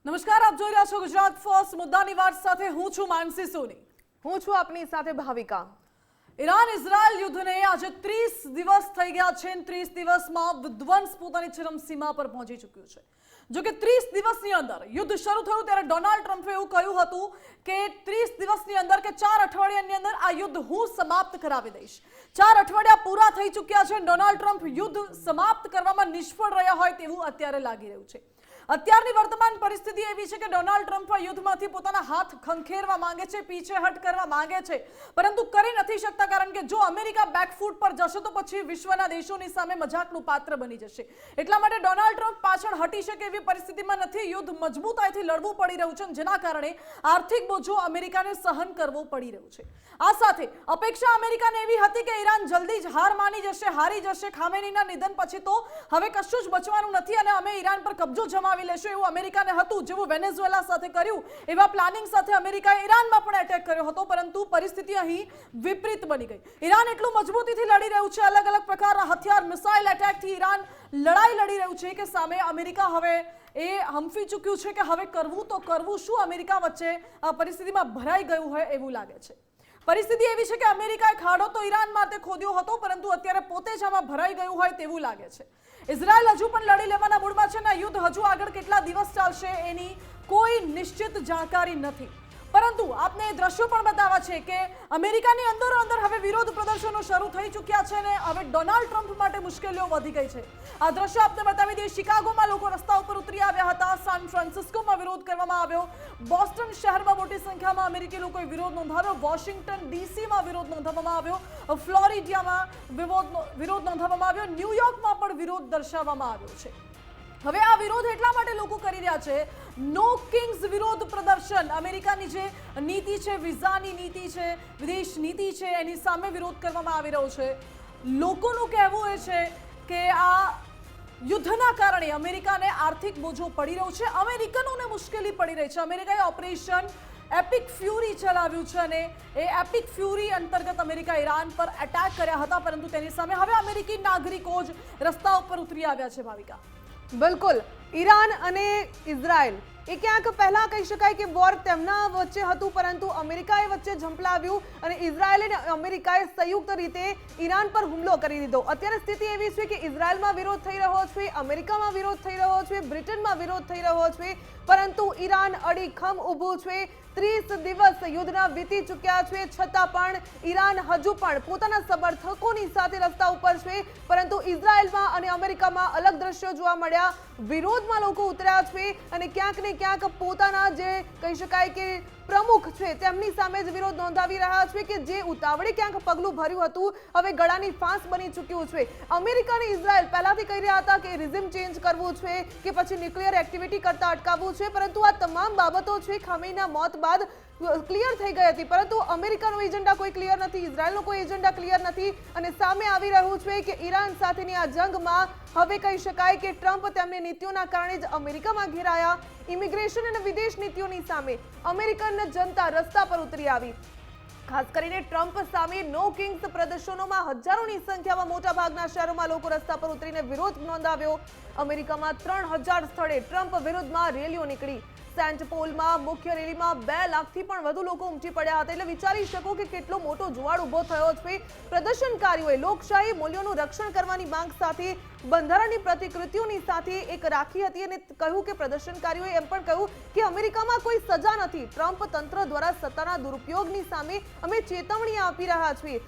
નમસ્કાર, આપ જોઈ રહ્યા છો ગુજરાત ફર્સ્ટ મુદ્દાની વાત સાથે હું છું માનસી સોની. હું છું આપની સાથે ભાવિકા. ઈરાન ઇઝરાયલ યુદ્ધને આજે 30 દિવસ થઈ ગયા છે. 30 દિવસમાં વિધ્વંસ પોતાની ચરમસીમા પર પહોંચી ચૂક્યું છે. જો કે 30 દિવસની અંદર યુદ્ધ શરૂ થયું ત્યારે ડોનાલ્ડ ટ્રમ્પે એવું કહ્યું હતું કે 30 દિવસની અંદર કે 4 અઠવાડિયાની અંદર આ યુદ્ધ હું સમાપ્ત કરાવી દઈશ. 4 અઠવાડિયા પૂરા થઈ ચૂક્યા છે. ડોનાલ્ડ ટ્રમ્પ યુદ્ધ સમાપ્ત કરવામાં નિષ્ફળ રહ્યા હોય તેવું અત્યારે લાગી રહ્યું છે. અત્યારની વર્તમાન પરિસ્થિતિ એવી છે કે ડોનાલ્ડ ટ્રમ્પ આ યુદ્ધમાંથી પોતાના હાથ ખંખેરવા માંગે છે, પીછેહટ કરવા માંગે છે, પરંતુ કરી નથી શકતા, કારણ કે જો અમેરિકા બેકફૂટ પર જશે તો પછી વિશ્વના દેશોની સામે મજાકનું પાત્ર બની જશે. એટલા માટે ડોનાલ્ડ ટ્રમ્પ પાછળ હટી શકે એવી પરિસ્થિતિમાં નથી. યુદ્ધ મજબૂતાઈથી લડવું પડી રહ્યું છે, જેના કારણે આર્થિક બોજો અમેરિકાને સહન કરવો પડી રહ્યું છે. આ સાથે અપેક્ષા અમેરિકાને એવી હતી કે ઈરાન જલ્દી જ હાર માની જશે, હારી જશે. ખામેનીના નિધન પછી તો હવે કશું જ બચવાનું નથી અને અમે ઈરાન પર કબજો જમાવી લેશું એવું અમેરિકાને હતું. જેવું વેનેઝુએલા સાથે કર્યું એવા પ્લાનિંગ સાથે અમેરિકાએ ઈરાનમાં પણ એટેક કર્યો હતો, પરંતુ પરિસ્થિતિ અહીં વિપરીત બની ગઈ. ઈરાન એટલું મજબૂતીથી લડી રહ્યું છે, અલગ અલગ પ્રકારના હથિયાર, મિસાઇલ એટેકથી ઈરાન લડાઈ લડી રહ્યું છે કે સામે અમેરિકા હવે એ હંફી ચૂક્યું છે કે હવે કરવું તો કરવું શું. અમેરિકા વચ્ચે આ પરિસ્થિતિમાં ભરાઈ ગયું હોય એવું લાગે છે. પરિસ્થિતિ એવી છે કે અમેરિકાએ ખાડો તો ઈરાન માટે ખોદ્યો હતો, પરંતુ અત્યારે પોતે જ આમાં ભરાઈ ગયું હોય તેવું લાગે છે. ઇઝરાયલ હજુ પણ લડી લેવાના મૂડમાં છે અને યુદ્ધ હજુ આગળ કેટલા દિવસ ચાલશે એની કોઈ નિશ્ચિત જાણકારી નથી. પરંતુ આપને એ દ્રશ્યો પણ બતાવવા છે કે અમેરિકાની અંદરો અંદર હવે વિરોધ પ્રદર્શનો શરૂ થઈ ચૂક્યા છે અને હવે ડોનાલ્ડ ટ્રમ્પ માટે મુશ્કેલીઓ વધી ગઈ છે. આ દ્રશ્યો આપને બતાવી દઈએ. શિકાગોમાં લોકો રસ્તા ઉપર ઉતરી આવ્યા હતા. સાન ફ્રાન્સિસ્કોમાં વિરોધ કરવામાં આવ્યો. બોસ્ટન શહેરમાં મોટી સંખ્યામાં અમેરિકી લોકોએ વિરોધ નોંધાવ્યો. વોશિંગ્ટન ડીસીમાં વિરોધ નોંધાવવામાં આવ્યો. ફ્લોરિડામાં વિરોધ નોંધાવવામાં આવ્યો. ન્યુયોર્કમાં પણ વિરોધ દર્શાવવામાં આવ્યો છે. હવે આ વિરોધ એટલા માટે લોકો કરી રહ્યા છે, નો કિંગ્સ વિરોધ પ્રદર્શન. અમેરિકાની જે નીતિ છે, વિઝાની નીતિ છે, વિદેશ નીતિ છે, એની સામે વિરોધ કરવામાં આવી રહ્યો છે. લોકોનું કહેવું એ છે કે આ યુદ્ધના કારણે અમેરિકાને આર્થિક બોજો પડી રહ્યો છે, અમેરિકનોને મુશ્કેલી પડી રહી છે. અમેરિકાએ ઓપરેશન એપિક ફ્યુરી ચલાવ્યું છે અને એ એપિક ફ્યુરી અંતર્ગત અમેરિકા ઈરાન પર એટેક કર્યા હતા, પરંતુ તેની સામે હવે અમેરિકી નાગરિકો જ રસ્તા ઉપર ઉતરી આવ્યા છે. ભાવિકા, બિલકુલ. ઈરાન અને ઇઝરાયલ એ ક્યાંક પહેલા કહી શકાય કે વોર તેમના વચ્ચે હતું, પરંતુ અમેરિકાએ વચ્ચે ઝંપલાવ્યું અને ઇઝરાયલ અને અમેરિકાએ સંયુક્ત રીતે ઈરાન પર હુમલો કરી દીધો. અત્યારે સ્થિતિ એવી છે કે ઇઝરાયલમાં વિરોધ થઈ રહ્યો છે, અમેરિકામાં વિરોધ થઈ રહ્યો છે, બ્રિટનમાં વિરોધ થઈ રહ્યો છે, પરંતુ ઈરાન અડીખમ ઊભું છે. 30 દિવસ યુદ્ધના વીતી ચૂક્યા છે, છતાં પણ ઈરાન હજુ પણ પોતાના સમર્થકોની સાથે રસ્તા ઉપર છે, પરંતુ ઇઝરાયલમાં અને અમેરિકામાં અલગ દ્રશ્યો જોવા મળ્યા. વિરોધમાં લોકો ઉતર્યા છે અને ક્યાંક ને ક્યાંક પોતાના જે કહી શકાય કે પ્રમુખ છે તેમની સામે જ વિરોધ નોંધાવી રહ્યા છે કે જે ઉતાવળે ક્યાંક પગલું ભર્યું હતું હવે ગળાની ફાંસ બની ચૂક્યું છે. અમેરિકા અને ઇઝરાયલ પહેલાથી કહી રહ્યા હતા કે રિઝિમ ચેન્જ કરવું છે કે પછી ન્યુક્લિયર એક્ટિવિટી કરતા અટકાવવું છે, પરંતુ આ તમામ બાબતો છે ખામેનીના મોત બાદ ક્લિયર થઈ ગઈ હતી, પરંતુ અમેરિકાનો એજન્ડા કોઈ ક્લિયર નથી, ઇઝરાયલનો કોઈ એજન્ડા ક્લિયર નથી અને સામે આવી રહ્યું છે કે ઈરાન સાથેની આ જંગમાં હવે કહી શકાય કે ટ્રમ્પ તેમની નીતિઓના કારણે જ અમેરિકામાં ઘેરાયા. ઇમિગ્રેશન અને વિદેશ નીતિઓની સામે અમેરિકન જનતા રસ્તા પર ઉતરી આવી. ખાસ કરીને ટ્રમ્પ સામે નો કિંગ્સ પ્રદર્શનોમાં હજારોની સંખ્યામાં મોટા ભાગના શહેરોમાં લોકો રસ્તા પર ઉતરીને વિરોધ નોંધાવ્યો. અમેરિકામાં 3000 સ્થળે ટ્રમ્પ વિરુદ્ધમાં રેલીઓ નીકળી. સેન્ટ પોલમાં મુખ્ય રેલીમાં 2 લાખથી પણ વધુ લોકો ઉમટી પડ્યા હતા. એટલે વિચારી શકો કે કેટલો મોટો જુવાળ ઉભો થયો છે. પ્રદર્શનકારીઓએ લોકશાહી મૂલ્યોનું રક્ષણ કરવાની માંગ સાથે બંધારણની પ્રતિકૃતિઓની સાથે એક રાખી હતી અને કહ્યું કે પ્રદર્શનકારીઓએ એમ પણ કહ્યું કે અમેરિકામાં કોઈ સજા નથી. ટ્રમ્પ તંત્ર દ્વારા સત્તાના દુરુપયોગની સામે અમે ચેતવણી આપી રહ્યા છીએ.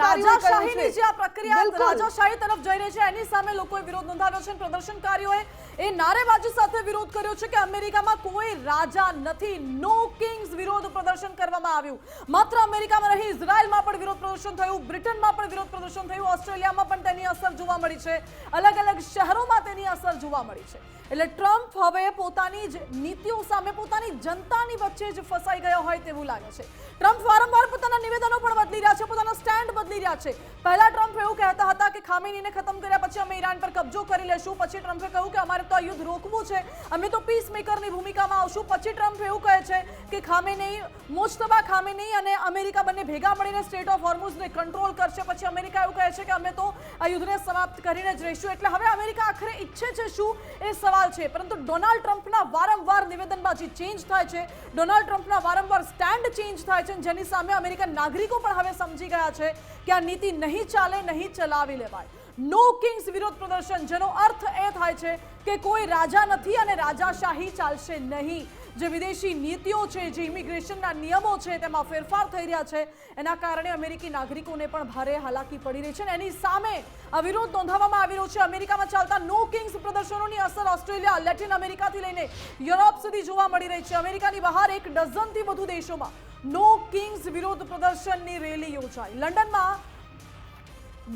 રાજાશાહીની જે આ પ્રક્રિયા રાજાશાહી તરફ જઈ રહી છે એની સામે લોકોએ વિરોધ નોંધાવ્યો છે. પ્રદર્શનકારીઓએ એ નારેબાજી સાથે વિરોધ કર્યો છે કે અમેરિકામાં કોઈ રાજા નથી. નો કિંગ્સ વિરોધ પ્રદર્શન કરવામાં આવ્યું. માત્ર અમેરિકામાં નહીં, ઇઝરાયલમાં પણ વિરોધ પ્રદર્શન થયું, બ્રિટનમાં પણ વિરોધ પ્રદર્શન થયું, ઓસ્ટ્રેલિયામાં પણ તેની અસર જોવા મળી છે, અલગ અલગ શહેરોમાં તેની અસર જોવા મળી છે. એટલે ટ્રમ્પ હવે પોતાની જ નીતિઓ સામે પોતાની જનતાની વચ્ચે જ ફસાઈ ગયો હોય તેવું લાગે છે. ટ્રમ્પ વારંવાર પોતાના નિવેદનો પણ બદલી રહ્યા છે, પોતાનો સ્ટેન્ડ બદલી રહ્યા છે. પહેલા ટ્રમ્પ એવું કહેતા હતા કે ખામેનીને ખતમ કર્યા પછી અમે ઈરાન પર કબજો કરી લેશું. પછી ટ્રમ્પે કહ્યું કે અમારે તો આ યુદ્ધ રોકવું છે, અમે તો પીસ મેકરની ભૂમિકામાં આવશું. પછી ટ્રમ્પ એવું કહે છે કે ખામેની, મુજતબા ખામેની અને અમેરિકા બંને ભેગા મળીને સ્ટેટ ઓફ હોર્મુઝને કંટ્રોલ કરશે. પછી અમેરિકા એવું કહે છે કે અમે તો આ યુદ્ધને સમાપ્ત કરીને જ રહીશું. એટલે હવે અમેરિકા આખરે ઈચ્છે છે શું એ સવાલ સવાલ છે, પરંતુ ડોનાલ્ડ ટ્રમ્પના વારંવાર નિવેદનબાજી ચેન્જ થાય છે, ડોનાલ્ડ ટ્રમ્પના વારંવાર સ્ટેન્ડ ચેન્જ થાય છે, જેની સામે અમેરિકન નાગરિકો પણ હવે સમજી ગયા છે કે આ નીતિ નહીં ચાલે, નહીં ચલાવી લેવાય. નો કિંગ્સ વિરોધ પ્રદર્શન, જેનો અર્થ એ થાય છે કે કોઈ રાજા નથી અને રાજાશાહી ચાલશે નહીં. જે વિદેશી નીતિઓ છે, જે ઇમિગ્રેશનના નિયમો છે, તેમાં ફેરફાર થઈ રહ્યા છે, એના કારણે અમેરિકી નાગરિકોને પણ ભારે હાલાકી પડી રહી છે અને એની સામે આ વિરોધ નોંધાવવામાં આવી રહ્યો છે. અમેરિકામાં ચાલતા નો કિંગ્સ પ્રદર્શનોની અસર ઓસ્ટ્રેલિયા, લેટિન અમેરિકાથી લઈને યુરોપ સુધી જોવા મળી રહી છે. અમેરિકાની બહાર 1 ડઝનથી વધુ દેશોમાં નો કિંગ્સ વિરોધ પ્રદર્શનની રેલી યોજાઈ. લંડનમાં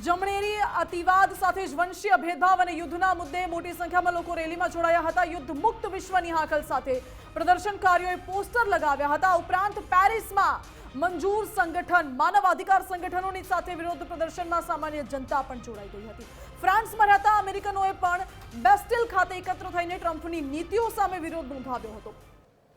જમણેરી અતિવાદ સાથે જ વંશીય ભેદભાવ અને યુદ્ધના મુદ્દે મોટી સંખ્યામાં લોકો રેલીમાં જોડાયા હતા. યુદ્ધ મુક્ત વિશ્વની હાકલ સાથે પ્રદર્શનકારીઓએ પોસ્ટર લગાવ્યા હતા. ઉપરાંત પેરિસમાં મંજૂર સંગઠન, માનવ અધિકાર સંગઠનોની સાથે વિરોધ પ્રદર્શનમાં સામાન્ય જનતા પણ જોડાઈ ગઈ હતી. ફ્રાન્સમાં રહેતા અમેરિકનોએ પણ બેસ્ટિલ ખાતે એકત્ર થઈને ટ્રમ્પની નીતિઓ સામે વિરોધ નોંધાવ્યો હતો.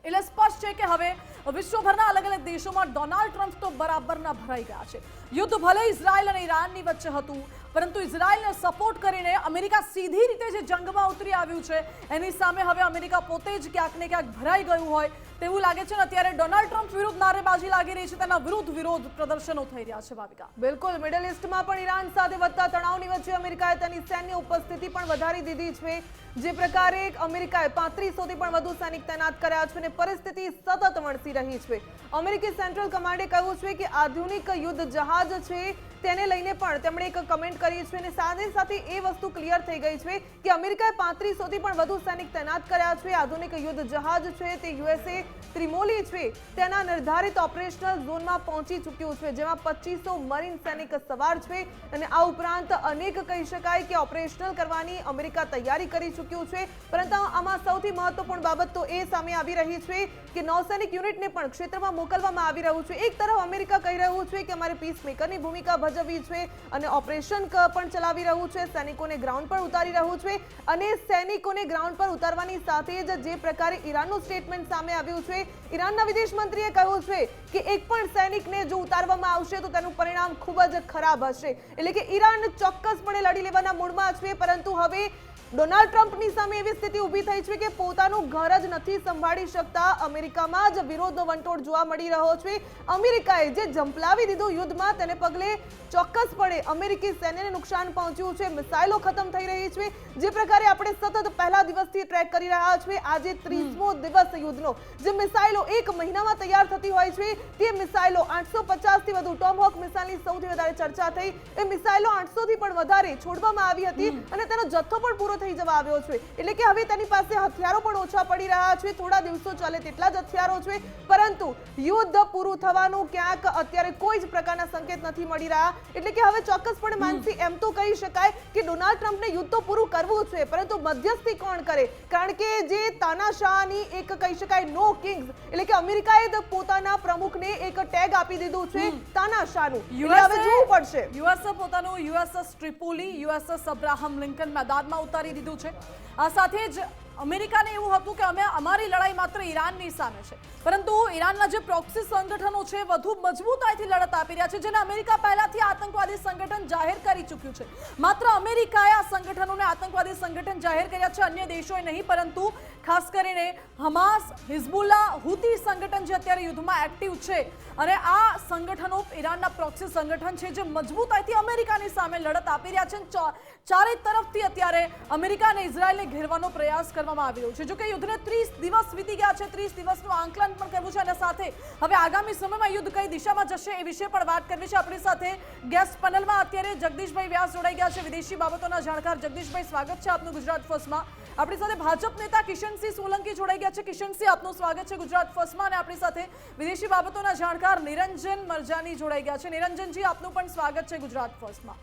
એટલે સ્પષ્ટ છે કે હવે વિશ્વભરના અલગ અલગ દેશોમાં ડોનાલ્ડ ટ્રમ્પ તો બરાબરના ભરાઈ ગયા છે. યુદ્ધ ભલે ઇઝરાયલ અને ઈરાનની વચ્ચે હતું, પરંતુ ઇઝરાયલને સપોર્ટ કરીને અમેરિકા સીધી રીતે જે જંગમાં ઉતરી આવ્યું છે, એની સામે હવે અમેરિકા પોતે જ ક્યાંક ને ક્યાંક ભરાઈ ગયું હોય તેવું લાગે છે. અત્યારે ડોનાલ્ડ ટ્રમ્પ વિરુદ્ધ નારેબાજી લાગી રહી છે, તેના વિરોધ પ્રદર્શનો થઈ રહ્યા છે. ભાવિકા, બિલકુલ, મિડલ ઈસ્ટમાં પણ ઈરાન સાથે વધતા તણાવની વચ્ચે અમેરિકાએ તેની સૈન્ય ઉપસ્થિતિ પણ વધારી દીધી છે. જે પ્રકારે અમેરિકાએ 3500થી પણ વધુ સૈનિક તૈનાત કર્યા છે અને પરિસ્થિતિ સતત વણસી રહી છે. અમેરિકી સેન્ટ્રલ કમાન્ડે કહ્યું છે કે આધુનિક યુદ્ધ જહાજ છે તેને લઈને પણ તેમણે એક કમેન્ટ કરી છે અને સાથે સાથે એ વસ્તુ ક્લિયર થઈ ગઈ છે કે અમેરિકાએ 3500થી પણ વધુ સૈનિક તૈનાત કર્યા છે. આધુનિક યુદ્ધ જહાજ છે તે યુએસએ ત્રિમોલી છે તેના નિર્ધારિત ઓપરેશનલ ઝોનમાં પહોંચી ચૂક્યું છે, જેમાં 2500 મરીન સૈનિક સવાર છે અને આ ઉપરાંત અનેક કહી શકાય કે ઓપરેશનલ કરવાની અમેરિકા તૈયારી કરી ચૂક્યું છે. પરંતુ આમાં સૌથી મહત્વપૂર્ણ બાબત તો એ સામે આવી રહી છે કે નૌસૈનિક યુનિટને પણ ક્ષેત્રમાં મોકલવામાં આવી રહ્યું છે. એક તરફ અમેરિકા કહી રહ્યું છે કે અમારે પીસમેકરની ભૂમિકા ભજવવી છે અને ઓપરેશન પણ ચલાવી રહ્યું છે, સૈનિકોને ગ્રાઉન્ડ પર ઉતારી રહ્યું છે અને સૈનિકોને ગ્રાઉન્ડ પર ઉતારવાની સાથે જ જે પ્રકારે ઈરાનનું સ્ટેટમેન્ટ સામે આવ્યું છે, ઈરાનના વિદેશ મંત્રીએ કહ્યું છે કે એક પણ સૈનિકને જો ઉતારવામાં આવશે તો તેનું પરિણામ ખૂબ જ ખરાબ હશે. એટલે કે ઈરાન ચોક્કસપણે લડી લેવાના મૂડમાં છે, પરંતુ હવે ડોનાલ્ડ ટ્રમ્પની સામે એવી સ્થિતિ ઊભી થઈ છે કે પોતાનું ઘર જ નથી સંભાળી શકતા. અમેરિકામાં જ વિરોધનો વંટોળ જોવા મળી રહ્યો છે. અમેરિકાએ જે ઝંપલાવી દીધું યુદ્ધમાં, તેને પગલે ચોક્કસપણે અમેરિકી સૈન્યને નુકસાન પહોંચ્યું છે. મિસાઇલો ખતમ થઈ રહી છે. જે પ્રકારે આપણે સતત પહેલા દિવસથી ટ્રેક કરી રહ્યા છીએ, આજે 30મો દિવસ યુદ્ધનો, જે મિસાઇલો 1 મહિનામાં તૈયાર થતી હોય છે, તે મિસાઇલો 850થી વધુ ટોમહોક મિસાઇલની સૌથી વધારે ચર્ચા થઈ. એ મિસાઇલો 800થી પણ વધારે છોડવામાં આવી હતી અને તેનો જથ્થો પણ પૂરો થઈ જવા આવ્યો છે. એટલે કે હવે તેની પાસે હથિયારો પણ ઓછા પડી રહ્યા છે. થોડા દિવસો ચાલે તેટલા જ હથિયારો છે, પરંતુ યુદ્ધ પૂરું થવાનું ક્યાંક અત્યારે કોઈ જ પ્રકારના સંકેત નથી મળી રહ્યા. એટલે કે હવે ચોક્કસપણે માનસી એમ તો કહી શકાય કે ડોનાલ્ડ ટ્રમ્પને યુદ્ધ તો પૂરું કરવું છે, પરંતુ મધ્યસ્થી કોણ કરે? કારણ કે જે તાનાશાહની એક કહી શકાય નો કિંગ્સ, એટલે કે અમેરિકાએ પોતાના પ્રમુખને એક ટેગ આપી દીધું છે તાનાશાહનું. એટલે હવે જોવું પડશે. યુએસએ પોતાનું યુએસએસ ટ્રિપોલી, યુએસએસ અબ્રાહમ લિંકન મેદાનમાં ઉતારી દીધું છે. આ સાથે જ અમેરિકાને એવું હતું કે અમે અમારી લડાઈ માત્ર ઈરાનની સામે છે, પરંતુ ઈરાનના જે પ્રોક્સી સંગઠનો છે વધુ મજબૂતાઈથી લડત આપી રહ્યા છે, જેને અમેરિકા પહેલાથી આતંકવાદી સંગઠન જાહેર કરી ચૂક્યું છે. માત્ર અમેરિકાએ આ સંગઠનોને આતંકવાદી સંગઠન જાહેર કર્યા છે, અન્ય દેશોએ નહીં. પરંતુ ખાસ કરીને હમાસ, હિઝબુલ્લા, હુતી સંગઠન જે અત્યારે યુદ્ધમાં એક્ટિવ છે અને આ સંગઠનો ઈરાનના પ્રોક્સી સંગઠન છે જે મજબૂતાઈથી અમેરિકાની સામે લડત આપી રહ્યા છે. ચારે તરફથી અત્યારે અમેરિકા અને ઇઝરાયલને ઘેરવાનો પ્રયાસ કરવામાં આવી રહ્યો છે. જો કે યુદ્ધને 30 દિવસ વીતી ગયા છે, 30 દિવસનું આંકલન પણ કરવું છે અને સાથે હવે આગામી સમયમાં યુદ્ધ કઈ દિશામાં જશે એ વિશે પણ વાત કરવી છે. આપણી સાથે ગેસ્ટ પેનલમાં અત્યારે જગદીશભાઈ વ્યાસ જોડાઈ ગયા છે, વિદેશી બાબતોના જાણકાર. જગદીશભાઈ, સ્વાગત છે આપનું ગુજરાત ફર્સ્ટમાં. આપણી સાથે ભાજપ નેતા કિશનસિંહ સોલંકી જોડાઈ ગયા છે. કિશનસિંહ, આપનું સ્વાગત છે ગુજરાત ફર્સ્ટમાં. અને આપણી સાથે વિદેશી બાબતોના જાણકાર નિરંજન મરજાની જોડાઈ ગયા છે. નિરંજનજી, આપનું પણ સ્વાગત છે ગુજરાત ફર્સ્ટમાં.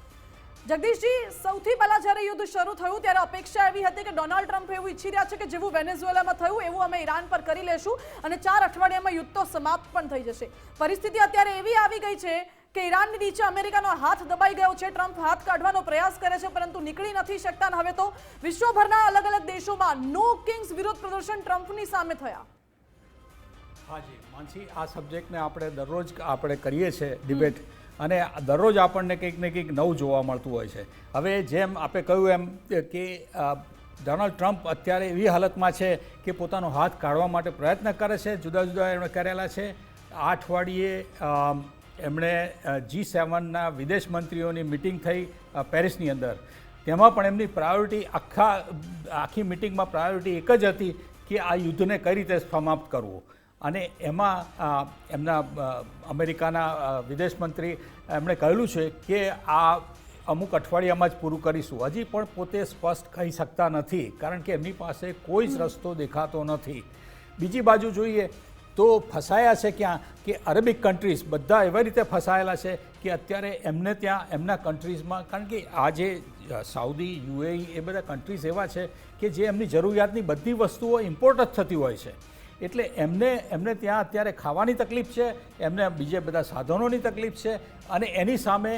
જગદીશજી, સૌથી પહેલા જ્યારે યુદ્ધ શરૂ થયું ત્યારે અપેક્ષા એવી હતી કે ડોનાલ્ડ ટ્રમ્પ એવું ઈચ્છી રહ્યા છે કે જેવું વેનેઝુએલામાં થયું એવું અમે ઈરાન પર કરી લેશું અને 4 અઠવાડિયામાં યુદ્ધ તો સમાપ્ત પણ થઈ જશે. પરિસ્થિતિ અત્યારે એવી આવી ગઈ છે કે ઈરાનની નીચે અમેરિકાનો હાથ દબાઈ ગયો છે. ટ્રમ્પ હાથ કાઢવાનો પ્રયાસ કરે છે, પરંતુ નીકળી નથી શકતા. હવે તો વિશ્વભરના અલગ અલગ દેશોમાં નો કિંગ્સ વિરોધ પ્રદર્શન ટ્રમ્પની સામે થયા. હાજી માનસી, આ સબ્જેક્ટને આપણે દરરોજ કરીએ છીએ ડિબેટ, અને દરરોજ આપણને કંઈક ને કંઈક નવું જોવા મળતું હોય છે. હવે જેમ આપણે કહ્યું એમ કે ડોનાલ્ડ ટ્રમ્પ અત્યારે એવી હાલતમાં છે કે પોતાનો હાથ કાઢવા માટે પ્રયત્ન કરે છે. જુદા જુદા એમણે કરેલા છે. આ અઠવાડિયે એમણે G7ના વિદેશ મંત્રીઓની મિટિંગ થઈ પેરિસની અંદર. તેમાં પણ એમની પ્રાયોરિટી આખી મિટિંગમાં પ્રાયોરિટી એક જ હતી કે આ યુદ્ધને કઈ રીતે સમાપ્ત કરવું. અને એમાં એમના અમેરિકાના વિદેશ મંત્રી એમણે કહેલું છે કે આ અમુક અઠવાડિયામાં જ પૂરું કરીશું. હજી પણ પોતે સ્પષ્ટ કહી શકતા નથી કારણ કે એમની પાસે કોઈ જ રસ્તો દેખાતો નથી. બીજી બાજુ જોઈએ તો ફસાયા છે ક્યાં કે અરેબિક કન્ટ્રીઝ બધા એવી રીતે ફસાયેલા છે કે અત્યારે એમને ત્યાં એમના કન્ટ્રીઝમાં, કારણ કે આ જે સાઉદી, UAE એ બધા કન્ટ્રીઝ એવા છે કે જે એમની જરૂરિયાતની બધી વસ્તુઓ ઇમ્પોર્ટ જ થતી હોય છે. એટલે એમને ત્યાં અત્યારે ખાવાની તકલીફ છે, એમને બીજે બધા સાધનોની તકલીફ છે. અને એની સામે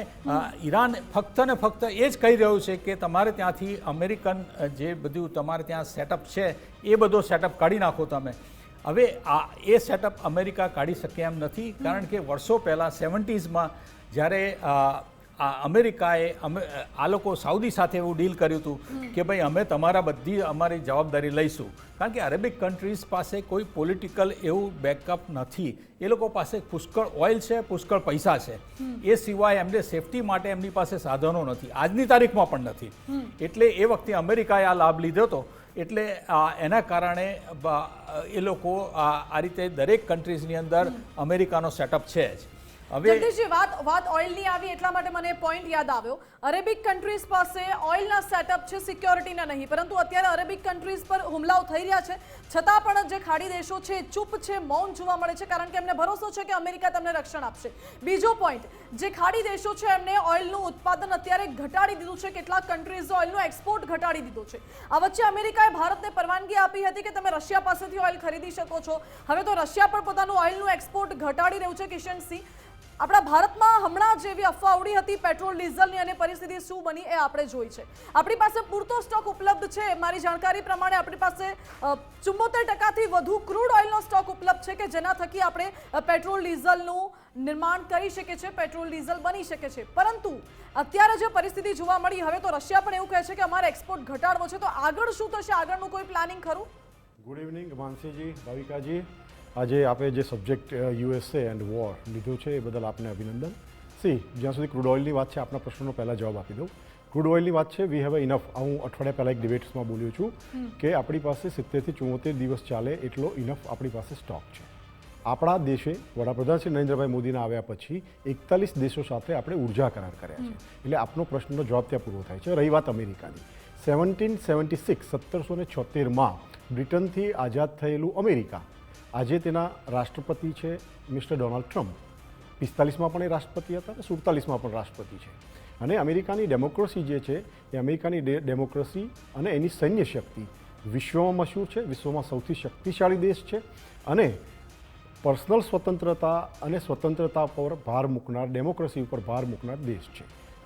ઈરાન ફક્ત ને ફક્ત એ જ કહી રહ્યું છે કે તમારે ત્યાંથી અમેરિકન જે બધું તમારે ત્યાં સેટઅપ છે એ બધો સેટઅપ કાઢી નાખો તમે. હવે એ સેટઅપ અમેરિકા કાઢી શકે એમ નથી કારણ કે વર્ષો પહેલાં 70s જ્યારે અમેરિકાએ આ લોકો સાઉદી સાથે એવું ડીલ કર્યું હતું કે ભાઈ અમે અમારી જવાબદારી લઈશું. કારણ કે અરેબિક કન્ટ્રીઝ પાસે કોઈ પોલિટિકલ એવું બેકઅપ નથી. એ લોકો પાસે પુષ્કળ ઓઇલ છે, પુષ્કળ પૈસા છે. એ સિવાય એમને સેફટી માટે એમની પાસે સાધનો નથી, આજની તારીખમાં પણ નથી. એટલે એ વખતે અમેરિકાએ આ લાભ લીધો હતો. એટલે એના કારણે એ લોકો આ રીતે દરેક કન્ટ્રીઝની અંદર અમેરિકાનો સેટઅપ છે જ. હવે જગદીશજી વાત ઓઇલની આવી એટલા માટે મને પોઈન્ટ યાદ આવ્યો. અરેબિક કન્ટ્રીઝ પાસે ઓઇલના સેટઅપ છે, સિક્યોરિટીના નહીં. પરંતુ અત્યારે અરેબિક કન્ટ્રીઝ પર હુમલાઓ થઈ રહ્યા છે છતાં પણ જે ખાડી દેશો છે ચૂપ છે, મૌન જોવા મળે છે કારણ કે એમને ભરોસો છે કે અમેરિકા તેમને રક્ષણ આપશે. બીજો પોઈન્ટ, જે ખાડી દેશો છે એમને ઓઇલનું ઉત્પાદન અત્યારે ઘટાડી દીધું છે. કેટલાક કન્ટ્રીઝે ઓઇલનો એક્સપોર્ટ ઘટાડી દીધો છે. આ વચ્ચે અમેરિકાએ ભારતને પરવાનગી આપી હતી કે તમે રશિયા પાસેથી ઓઇલ ખરીદી શકો છો. હવે તો રશિયા પણ પોતાનું ઓઇલનું એક્સપોર્ટ ઘટાડી રહ્યું છે. કિશનસિંહ, આપણા ભારતમાં હમણાં જેવી અફવા ઉડી હતી પેટ્રોલ ડીઝલની અને પરિસ્થિતિ શું બની એ આપણે જોઈ છે. આપણી પાસે પૂરતો સ્ટોક ઉપલબ્ધ છે. મારી જાણકારી પ્રમાણે આપણી પાસે 74% વધુ ક્રૂડ ઓઇલનો સ્ટોક ઉપલબ્ધ છે કે જેના થકી આપણે પેટ્રોલ ડીઝલનું નિર્માણ કરી શકીએ છીએ, પેટ્રોલ ડીઝલ બની શકે છે. પરંતુ અત્યારે જે પરિસ્થિતિ જોવા મળી, હવે તો રશિયા પણ એવું કહે છે કે અમારે એક્સપોર્ટ ઘટાડવો છે. તો આગળ શું થશે? આગળનું કોઈ પ્લાનિંગ ખરું? ગુડ ઇવનિંગ માનસીજી, ભાવિકાજી. આજે આપણે જે સબ્જેક્ટ USA એન્ડ વોર લીધો છે એ બદલ આપને અભિનંદન. જ્યાં સુધી ક્રૂડ ઓઇલની વાત છે, આપના પ્રશ્નનો પહેલાં જવાબ આપી દઉં. ક્રૂડ ઓઇલની વાત છે, વી હેવ ઇનફ. હું અઠવાડિયા પહેલાં એક ડિબેટ્સમાં બોલ્યો છું કે આપણી પાસે 70 થી 74 દિવસ ચાલે એટલો ઇનફ આપણી પાસે સ્ટોક છે. આપણા દેશે વડાપ્રધાન શ્રી નરેન્દ્રભાઈ મોદીના આવ્યા પછી 41 દેશો સાથે આપણે ઉર્જા કરાર કર્યા છે. એટલે આપનો પ્રશ્નનો જવાબ ત્યાં પૂરો થાય છે. રહી વાત અમેરિકાની, 1776 બ્રિટનથી આઝાદ થયેલું અમેરિકા આજે તેના રાષ્ટ્રપતિ છે મિસ્ટર ડોનાલ્ડ ટ્રમ્પ. 45માં પણ એ રાષ્ટ્રપતિ હતા અને 47માં પણ રાષ્ટ્રપતિ છે. અને અમેરિકાની ડેમોક્રેસી જે છે એ અમેરિકાની ડેમોક્રેસી અને એની સૈન્ય શક્તિ વિશ્વમાં મશહૂર છે, વિશ્વમાં સૌથી શક્તિશાળી દેશ છે. અને પર્સનલ સ્વતંત્રતા અને સ્વતંત્રતા પર ભાર મૂકનાર, ડેમોક્રેસી ઉપર ભાર મૂકનાર દેશ છે.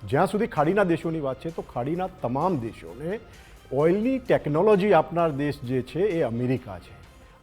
જ્યાં સુધી ખાડીના દેશોની વાત છે તો ખાડીના તમામ દેશોને ઓઇલની ટેકનોલોજી આપનાર દેશ જે છે એ અમેરિકા છે.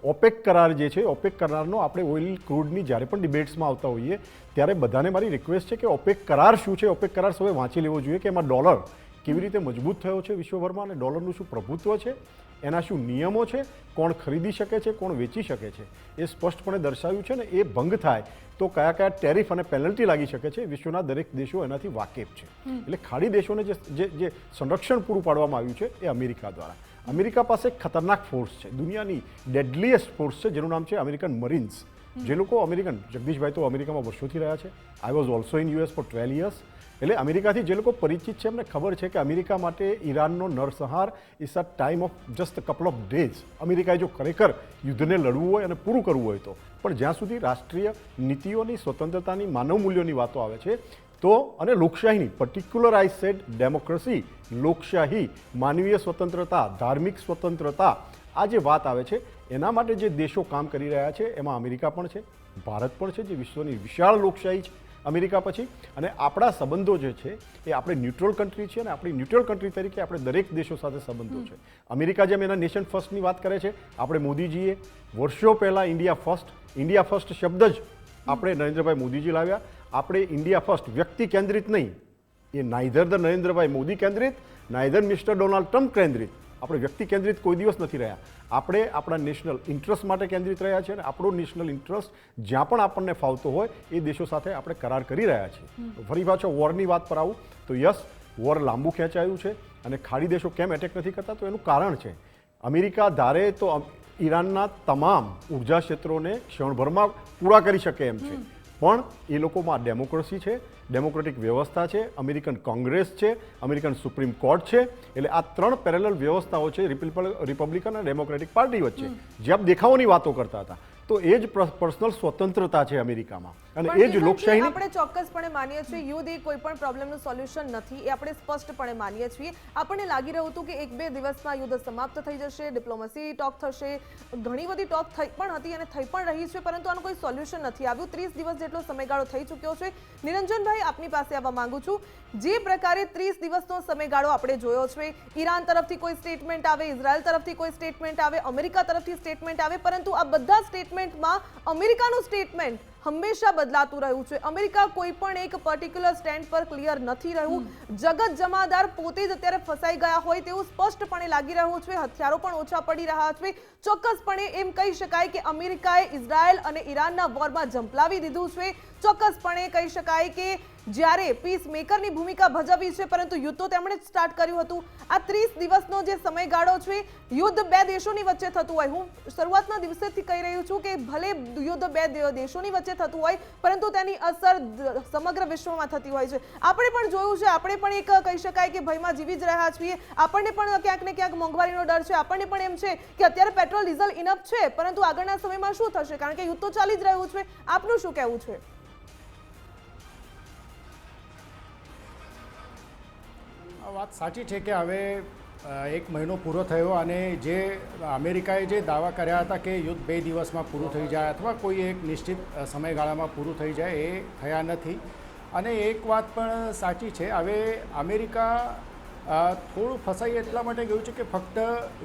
ઓપેક કરાર જે છે, ઓપેક કરારનો આપણે ઓઇલ ક્રૂડની જ્યારે પણ ડિબેટ્સમાં આવતા હોઈએ ત્યારે બધાને મારી રિક્વેસ્ટ છે કે ઓપેક કરાર શું છે, ઓપેક કરાર સૌએ વાંચી લેવો જોઈએ કે એમાં ડોલર કેવી રીતે મજબૂત થયો છે વિશ્વભરમાં અને ડોલરનું શું પ્રભુત્વ છે, એના શું નિયમો છે, કોણ ખરીદી શકે છે, કોણ વેચી શકે છે, એ સ્પષ્ટપણે દર્શાવ્યું છે. ને એ ભંગ થાય તો કયા કયા ટેરિફ અને પેનલ્ટી લાગી શકે છે, વિશ્વના દરેક દેશો એનાથી વાકેફ છે. એટલે ખાડી દેશોને જે સંરક્ષણ પૂરું પાડવામાં આવ્યું છે એ અમેરિકા દ્વારા. અમેરિકા પાસે એક ખતરનાક ફોર્સ છે, દુનિયાની ડેડલીએસ્ટ ફોર્સ છે, જેનું નામ છે અમેરિકન મરીન્સ. જે લોકો જગદીશભાઈ તો અમેરિકામાં વર્ષોથી રહ્યા છે. I was also in US for 12 years. એટલે અમેરિકાથી જે લોકો પરિચિત છે એમને ખબર છે કે અમેરિકા માટે ઈરાનનો નરસંહાર is a time of just a couple of days. અમેરિકાએ જો ખરેખર યુદ્ધને લડવું હોય અને પૂરું કરવું હોય તો. પણ જ્યાં સુધી રાષ્ટ્રીય નીતિઓની, સ્વતંત્રતાની, માનવ મૂલ્યોની વાતો આવે છે તો, અને લોકશાહીની, પર્ટિક્યુલર આઈ સેડ ડેમોક્રેસી, લોકશાહી, માનવીય સ્વતંત્રતા, ધાર્મિક સ્વતંત્રતા, આ જે વાત આવે છે એના માટે જે દેશો કામ કરી રહ્યા છે એમાં અમેરિકા પણ છે, ભારત પણ છે, જે વિશ્વની વિશાળ લોકશાહી છે અમેરિકા પછી. અને આપણા સંબંધો જે છે એ આપણે ન્યુટ્રલ કન્ટ્રી છે અને આપણી ન્યુટ્રલ કન્ટ્રી તરીકે આપણે દરેક દેશો સાથે સંબંધો છે. અમેરિકા જેમ એના નેશન ફર્સ્ટની વાત કરે છે, આપણે મોદીજીએ વર્ષો પહેલાં ઇન્ડિયા ફર્સ્ટ શબ્દ જ આપણે નરેન્દ્રભાઈ મોદીજી લાવ્યા. આપણે ઇન્ડિયા ફર્સ્ટ, વ્યક્તિ કેન્દ્રિત નહીં, એ નાઈધર ધ નરેન્દ્રભાઈ મોદી કેન્દ્રિત, નાઈધર મિસ્ટર ડોનાલ્ડ ટ્રમ્પ કેન્દ્રિત, આપણે વ્યક્તિ કેન્દ્રિત કોઈ દિવસ નથી રહ્યા. આપણે આપણા નેશનલ ઇન્ટરેસ્ટ માટે કેન્દ્રિત રહ્યા છીએ અને આપણો નેશનલ ઇન્ટરેસ્ટ જ્યાં પણ આપણને ફાવતો હોય એ દેશો સાથે આપણે કરાર કરી રહ્યા છીએ. ફરી પાછો વોરની વાત પર આવું તો યસ, વોર લાંબુ ખેંચાયું છે અને ખાડી દેશો કેમ એટેક નથી કરતા તો એનું કારણ છે અમેરિકા ધારે તો ઈરાનના તમામ ઉર્જા ક્ષેત્રોને ક્ષણભરમાં પૂરા કરી શકે એમ છે, પણ એ લોકોમાં ડેમોક્રેસી છે, ડેમોક્રેટિક વ્યવસ્થા છે, અમેરિકન કોંગ્રેસ છે, અમેરિકન સુપ્રીમ કોર્ટ છે. એટલે આ 3 પેરેલલ વ્યવસ્થાઓ છે રિપબ્લિકન અને ડેમોક્રેટિક પાર્ટી વચ્ચે. જે આપ દેખાવોની વાતો કરતા હતા તો એ જ પર્સનલ સ્વતંત્રતા છે અમેરિકામાં અને એ જ લોકશાહીની. આપણે ચોક્કસપણે માનીએ છીએ યુદ્ધ એ કોઈ પણ પ્રોબ્લેમનું સોલ્યુશન નથી, એ આપણે સ્પષ્ટપણે માનીએ છીએ. આપણને લાગી રહ્યું હતું કે 1-2 દિવસમાં યુદ્ધ સમાપ્ત થઈ જશે, ડિપ્લોમસી ટોક થશે, ઘણી બધી ટોક થઈ પણ હતી અને થઈ પણ રહી છે, પરંતુ આનું કોઈ સોલ્યુશન નથી આવ્યું. 30 દિવસ જેટલો સમયગાળો થઈ ચૂક્યો છે. નિરંજનભાઈ, આપની પાસે આવવા માંગુ છું. જે પ્રકારે 30 દિવસનો સમયગાળો આપણે જોયો છે, ઈરાન તરફથી કોઈ સ્ટેટમેન્ટ આવે, ઇઝરાયલ તરફથી કોઈ સ્ટેટમેન્ટ આવે, અમેરિકા તરફથી સ્ટેટમેન્ટ આવે, પરંતુ આ બધા સ્ટેટમેન્ટમાં અમેરિકાનું સ્ટેટમેન્ટ હંમેશા બદલાતું રહ્યું છે. અમેરિકા કોઈ પણ એક પર્ટિક્યુલર સ્ટેન્ડ પર ક્લિયર નથી રહ્યું. જગત જમાદાર પોતે જ અત્યારે ફસાઈ ગયા હોય તેવું સ્પષ્ટપણે લાગી રહ્યું છે. હથિયારો પણ ઓછા પડી રહ્યા છે. ચોક્કસપણે એમ કહી શકાય કે અમેરિકાએ ઇઝરાયલ અને ઈરાનના વોરમાં ઝંપલાવી દીધું છે. ચોક્કસપણે કહી શકાય કે જ્યારે પીસ મેકરની ભૂમિકા ભજવી છે, પરંતુ યુદ્ધ તો તેમણે જ સ્ટાર્ટ કર્યું હતું. આ 30 દિવસનો જે સમયગાળો છે, યુદ્ધ 2 દેશોની વચ્ચે થતું હોય, હું શરૂઆતના દિવસેથી કહી રહ્યું છું કે ભલે યુદ્ધ 2 દેશોની વચ્ચે થતું હોય, પરંતુ તેની અસર સમગ્ર વિશ્વમાં થતી હોય છે. આપણે પણ જોયું છે, આપણે પણ એક કહી શકાય કે ભયમાં જીવી જ રહ્યા છીએ. આપણને પણ ક્યાંક ને ક્યાંક મોંઘવારીનો ડર છે. આપણને પણ એમ છે કે અત્યારે પેટ્રોલ ડીઝલ ઇનફ છે, પરંતુ આગળના સમયમાં શું થશે, કારણ કે યુદ્ધ તો ચાલી જ રહ્યું છે. આપનું શું કહેવું છે? વાત સાચી છે કે હવે 1 મહિનો પૂરો થયો અને જે અમેરિકાએ જે દાવા કર્યા હતા કે યુદ્ધ 2 દિવસમાં પૂરું થઈ જાય અથવા કોઈ એક નિશ્ચિત સમયગાળામાં પૂરું થઈ જાય, એ થયા નથી. અને એક વાત પણ સાચી છે, હવે અમેરિકા થોડું ફસાઈ એટલા માટે ગયું છે કે ફક્ત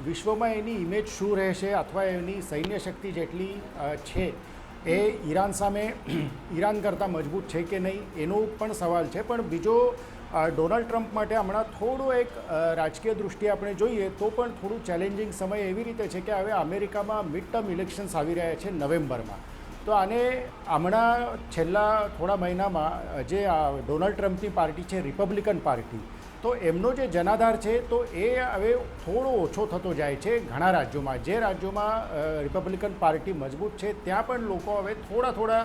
વિશ્વમાં એની ઇમેજ શું રહેશે અથવા એની સૈન્ય શક્તિ જેટલી છે એ ઈરાન સામે ઈરાન કરતાં મજબૂત છે કે નહીં એનો પણ સવાલ છે. પણ બીજો ડોનાલ્ડ ટ્રમ્પ માટે હમણાં થોડું એક રાજકીય દૃષ્ટિએ આપણે જોઈએ તો પણ થોડું ચેલેન્જિંગ સમય એવી રીતે છે કે હવે અમેરિકામાં મિડ ટર્મ ઇલેક્શન્સ આવી રહ્યા છે નવેમ્બરમાં. તો આને હમણાં છેલ્લા થોડા મહિનામાં જે ડોનાલ્ડ ટ્રમ્પની પાર્ટી છે રિપબ્લિકન પાર્ટી, તો એમનો જે જનાધાર છે તો એ હવે થોડો ઓછો થતો જાય છે ઘણા રાજ્યોમાં. જે રાજ્યોમાં રિપબ્લિકન પાર્ટી મજબૂત છે ત્યાં પણ લોકો હવે થોડા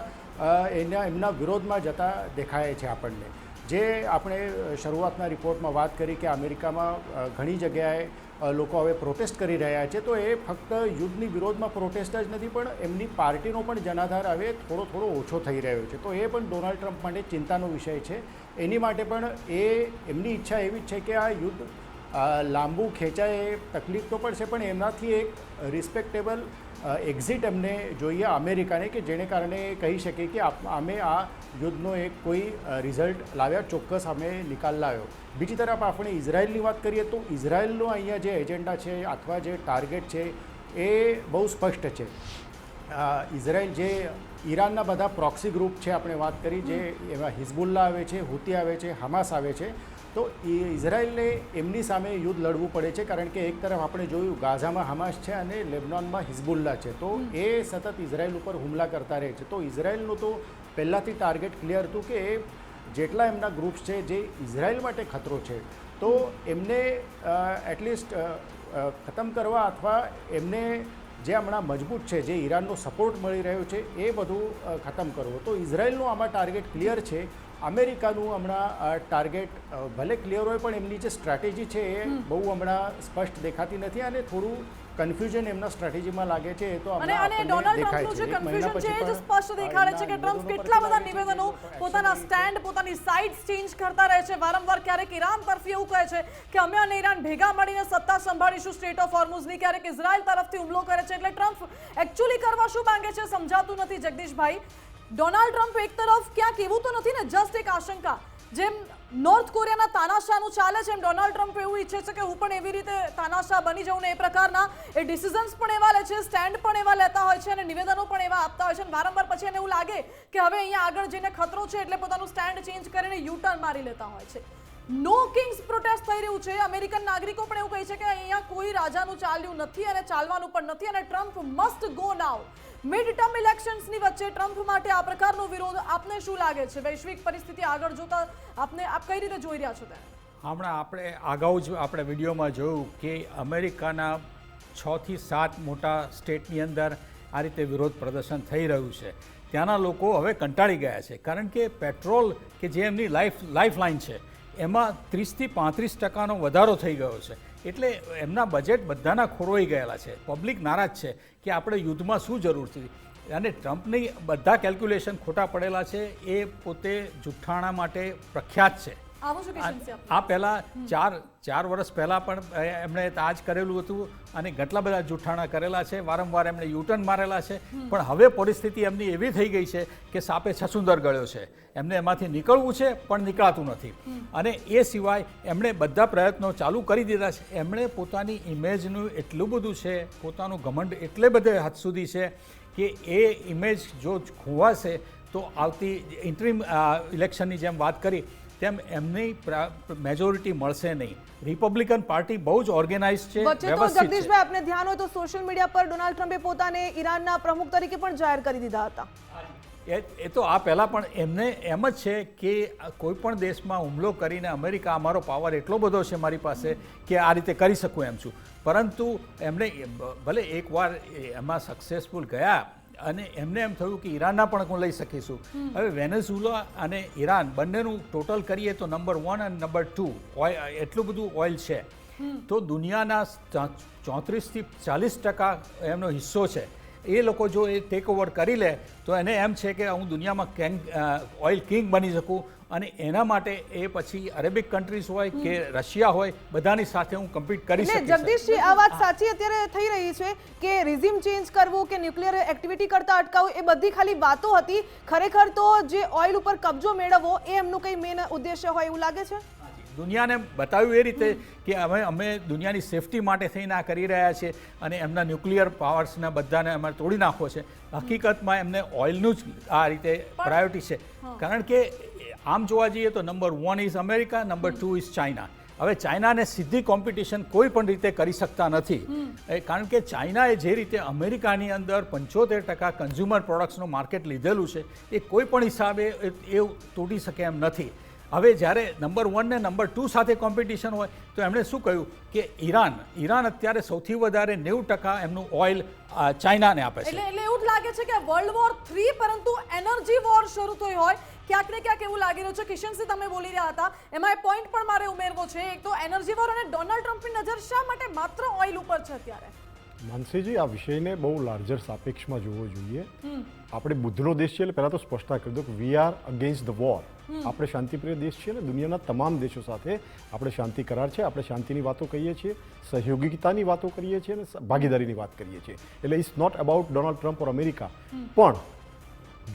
એમના વિરોધમાં જતા દેખાય છે આપણને. જે આપણે શરૂઆતના રિપોર્ટમાં વાત કરી કે અમેરિકામાં ઘણી જગ્યાએ લોકો હવે પ્રોટેસ્ટ કરી રહ્યા છે, તો એ ફક્ત યુદ્ધની વિરોધમાં પ્રોટેસ્ટ જ નથી, પણ એમની પાર્ટીનો પણ જનાધાર હવે થોડો ઓછો થઈ રહ્યો છે. તો એ પણ ડોનાલ્ડ ટ્રમ્પ માટે ચિંતાનો વિષય છે. એની માટે પણ એમની ઈચ્છા એવી જ છે કે આ યુદ્ધ લાંબુ ખેંચાય, એ તકલીફ તો પડશે, પણ એનાથી એક રિસ્પેક્ટેબલ એક્ઝિટ એમને જોઈએ અમેરિકાને, કે જેને કારણે કહી શકે કે અમે આ યુદ્ધનો એક કોઈ રિઝલ્ટ લાવ્યા, ચોક્કસ અમે નિકાલ લાવ્યો. બીજી તરફ આપણે ઇઝરાયલની વાત કરીએ તો ઇઝરાયલનો અહીંયા જે એજન્ડા છે અથવા જે ટાર્ગેટ છે એ બહુ સ્પષ્ટ છે. ઇઝરાયલ જે ઈરાનના બધા પ્રોક્સી ગ્રુપ છે, આપણે વાત કરી, જે એમાં હિઝબુલ્લા આવે છે, હુતી આવે છે, હમાસ આવે છે, તો ઇઝરાયલને એમની સામે યુદ્ધ લડવું પડે છે. કારણ કે એક તરફ આપણે જોયું ગાઝામાં હમાસ છે અને લેબનોનમાં હિઝબુલ્લા છે, તો એ સતત ઇઝરાયલ ઉપર હુમલા કરતા રહે છે. તો ઇઝરાયલનું તો પહેલાંથી ટાર્ગેટ ક્લિયર હતું કે એ જેટલા એમના ગ્રુપ્સ છે જે ઇઝરાયલ માટે ખતરો છે, તો એમને એટલીસ્ટ ખતમ કરવા અથવા એમને જે હમણાં મજબૂત છે, જે ઈરાનનો સપોર્ટ મળી રહ્યો છે, એ બધું ખતમ કરવો. તો ઇઝરાયલનું આમાં ટાર્ગેટ ક્લિયર છે. અમેરિકાનું હમણાં ટાર્ગેટ ભલે ક્લિયર હોય, પણ એમની જે સ્ટ્રેટેજી છે એ બહુ હમણાં સ્પષ્ટ દેખાતી નથી અને થોડું કન્ફ્યુઝન એમના સ્ટ્રેટેજીમાં લાગે છે. એ તો અને ડોનાલ્ડ ટ્રમ્પનું જે કન્ફ્યુઝન છે એ જ સ્પષ્ટ દેખાડે છે કે ટ્રમ્પ કેટલા બધા નિવેદનો, પોતાના સ્ટેન્ડ, પોતાની સાઇડ્સ ચેન્જ કરતા રહે છે. વારંવાર ક્યારેક ઈરાન તરફથી એવું કહે છે કે અમે અને ઈરાન ભેગા મળીને સત્તા સંભાળીશું સ્ટેટ ઓફ હોર્મુઝની, ક્યારેક ઇઝરાયલ તરફથી હુમલો કરે છે. એટલે ટ્રમ્પ એકચ્યુઅલી કરવા શું માંગે છે સમજાતું નથી. જગદીશભાઈ, ડોનાલ્ડ ટ્રમ્પ એક તરફ ક્યાંક એવું તો નથી ને, જસ્ટ એક આશંકા, જેમ નોર્થ કોરિયાના તાનાશાહનું ચાલે છે એમ ડોનાલ્ડ ટ્રમ્પ એવું ઈચ્છે છે કે હું પણ એવી રીતે તાનાશાહ બની જાઉં ને એ પ્રકારના એ ડિસિઝન્સ પણ એવા લે છે, સ્ટેન્ડ પણ એવા લેતા હોય છે અને નિવેદનો પણ એવા આપતા હોય છે. અને વારંવાર પછી એને એવું લાગે કે હવે અહીંયા આગળ જઈને ખતરો છે એટલે પોતાનું સ્ટેન્ડ ચેન્જ કરીને યુ ટર્ન મારી લેતા હોય છે. નો કિંગ્સ પ્રોટેસ્ટ થઈ રહ્યું છે. અમેરિકન નાગરિકો પણ એવું કહે છે કે અહીંયા કોઈ રાજાનું ચાલ્યું નથી અને ચાલવાનું પણ નથી અને ટ્રમ્પ મસ્ટ ગો નાઉ. મિડ ટર્મ ઇલેક્શન્સની વચ્ચે ટ્રમ્પ માટે આ પ્રકારનો વિરોધ આપને શું લાગે છે? વૈશ્વિક પરિસ્થિતિ આગળ જોતા આપ કઈ રીતે જોઈ રહ્યા છો તેને? હમણાં આપણે અગાઉ જ આપણે વિડીયોમાં જોયું કે અમેરિકાના 6 થી 7 મોટા સ્ટેટની અંદર આ રીતે વિરોધ પ્રદર્શન થઈ રહ્યું છે. ત્યાંના લોકો હવે કંટાળી ગયા છે, કારણ કે પેટ્રોલ કે જે એમની લાઈફ લાઈન છે એમાં 30 થી 35% વધારો થઈ ગયો છે. એટલે એમના બજેટ બધાના ખોરવાઈ ગયેલા છે. પબ્લિક નારાજ છે કે આપણે યુદ્ધમાં શું જરૂર છે. અને ટ્રમ્પની બધા કેલ્ક્યુલેશન ખોટા પડેલા છે. એ પોતે જુઠ્ઠાણા માટે પ્રખ્યાત છે. આવો શું ક્વેશ્ચન છે આ પહેલાં ચાર વર્ષ પહેલાં પણ એમણે આ જ કરેલું હતું અને કેટલા બધા જુઠ્ઠાણા કરેલા છે. વારંવાર એમણે યુટર્ન મારેલા છે. પણ હવે પરિસ્થિતિ એમની એવી થઈ ગઈ છે કે સાપે છછુંદર ગળ્યો છે. એમને એમાંથી નીકળવું છે પણ નીકળાતું નથી. અને એ સિવાય એમણે બધા પ્રયત્નો ચાલુ કરી દીધા છે. એમણે પોતાની ઇમેજનું એટલું બધું છે, પોતાનું ઘમંડ એટલે બધે હદ સુધી છે કે એ ઇમેજ જો ખોવાશે તો આવતી ઇન્ટરિમ ઇલેક્શનની જેમ વાત કરી તેમ એમની મેજોરિટી મળશે નહીં. રિપબ્લિકન પાર્ટી બહુ જ ઓર્ગેનાઇઝ છે, વચ્ચે તો વ્યવસ્થિત છે. જગદીશભાઈ આપને ધ્યાન હોય તો સોશિયલ મીડિયા પર ડોનાલ્ડ ટ્રમ્પે પોતાને ઈરાનના પ્રમુખ તરીકે પણ જાહેર કરી દીધા હતા. એ તો આ પહેલાં પણ એમને એમ જ છે કે કોઈ પણ દેશમાં હુમલો કરીને અમેરિકા અમારો પાવર એટલો બધો છે મારી પાસે કે આ રીતે કરી શકું એમ છું. પરંતુ એમણે ભલે એકવાર એમાં સક્સેસફુલ ગયા અને એમને એમ થયું કે ઈરાનના પણ લઈ શકીશું. હવે વેનેઝુલા અને ઈરાન બંનેનું ટોટલ કરીએ તો નંબર 1 અને નંબર 2 એટલું બધું ઓઇલ છે. તો દુનિયાના 34 થી 40% એમનો હિસ્સો છે. એ લોકો જો એ ટેક ઓવર કરી લે તો એને એમ છે કે હું દુનિયામાં ઓઇલ કિંગ બની શકું. અને એના માટે એ પછી અરેબિક કન્ટ્રીઝ હોય કે રશિયા હોય બધાની સાથે હું કમ્પીટ કરી શકીશ. જગદીશજી, આ વાત સાચી અત્યારે થઈ રહી છે કે રિઝિમ ચેન્જ કરવું કે ન્યુક્લિયર એક્ટિવિટી કરતા અટકાવવું એ બધી ખાલી વાતો હતી. ખરેખર તો જે ઓઇલ ઉપર કબજો મેળવવો એ એમનું કંઈ મેન ઉદ્દેશ્ય હોય એવું લાગે છે. દુનિયાને બતાવ્યું એ રીતે કે અમે દુનિયાની સેફટી માટે થઈને આ કરી રહ્યા છીએ અને એમના ન્યુક્લિયર પાવર્સને બધાને અમારે તોડી નાખવો છે. હકીકતમાં એમને ઓઇલનું જ આ રીતે પ્રાયોરિટી છે. કારણ કે આમ જોવા જઈએ તો number 1 is America, number 2 is China. હવે ચાઇનાને સીધી કોમ્પિટિશન કોઈ પણ રીતે કરી શકતા નથી. કારણ કે ચાઇનાએ જે રીતે અમેરિકાની અંદર 75% કન્ઝ્યુમર પ્રોડક્ટ્સનું માર્કેટ લીધેલું છે એ કોઈ પણ હિસાબે એ તૂટી શકે એમ નથી. હવે જ્યારે નંબર 1 ને નંબર 2 સાથે કોમ્પિટિશન હોય તો એમણે શું કહ્યું કે ઈરાન અત્યારે સૌથી વધારે 90% એમનું ઓઇલ ચાઇનાને આપે છે. એટલે એવું જ લાગે છે કે વર્લ્ડ વોર 3 પરંતુ એનર્જી વોર શરૂ થઈ હોય ક્યાંક ને ક્યાંક એવું લાગી રહ્યું છે. કિશનસિંહ, તમે બોલી રહ્યા હતા એમાં એ પોઈન્ટ પણ મારે ઉમેરવો છે. એક તો એનર્જી વોર અને ડોનાલ્ડ ટ્રમ્પની નજર શા માટે માત્ર ઓઇલ ઉપર છે અત્યારે? માનસીજી, આ વિષયને બહુ લાર્જર સાપેક્ષમાં જોવો જોઈએ. આપણે બુદ્ધનો દેશ છીએ એટલે પહેલાં તો સ્પષ્ટતા કરી દો કે we are against the war. આપણે શાંતિપ્રિય દેશ છીએ અને દુનિયાના તમામ દેશો સાથે આપણે શાંતિ કરાર છે. આપણે શાંતિની વાતો કહીએ છીએ, સહયોગિતાની વાતો કરીએ છીએ અને ભાગીદારીની વાત કરીએ છીએ. એટલે it's not about Donald Trump or America. પણ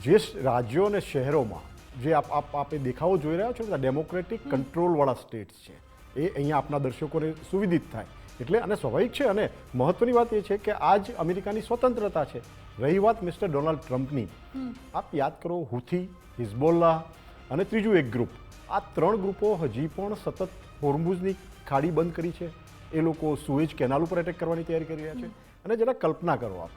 જે રાજ્યો અને શહેરોમાં જે આપણે દેખાવો જોઈ રહ્યા છો ને, ડેમોક્રેટિક કંટ્રોલવાળા સ્ટેટ્સ છે એ અહીંયા આપણા દર્શકોને સુવિદિત થાય. એટલે અને સ્વાભાવિક છે. અને મહત્વની વાત એ છે કે આજ અમેરિકાની સ્વતંત્રતા છે. રહી વાત મિસ્ટર ડોનાલ્ડ ટ્રમ્પની, આપ યાદ કરો હુથી, હિઝબોલ્લા અને ત્રીજું એક ગ્રુપ, આ 3 ગ્રુપો હજી પણ સતત હોર્મુઝની ખાડી બંધ કરી છે. એ લોકો સુએજ કેનાલ ઉપર એટેક કરવાની તૈયારી કરી રહ્યા છે. અને જરા કલ્પના કરો આપ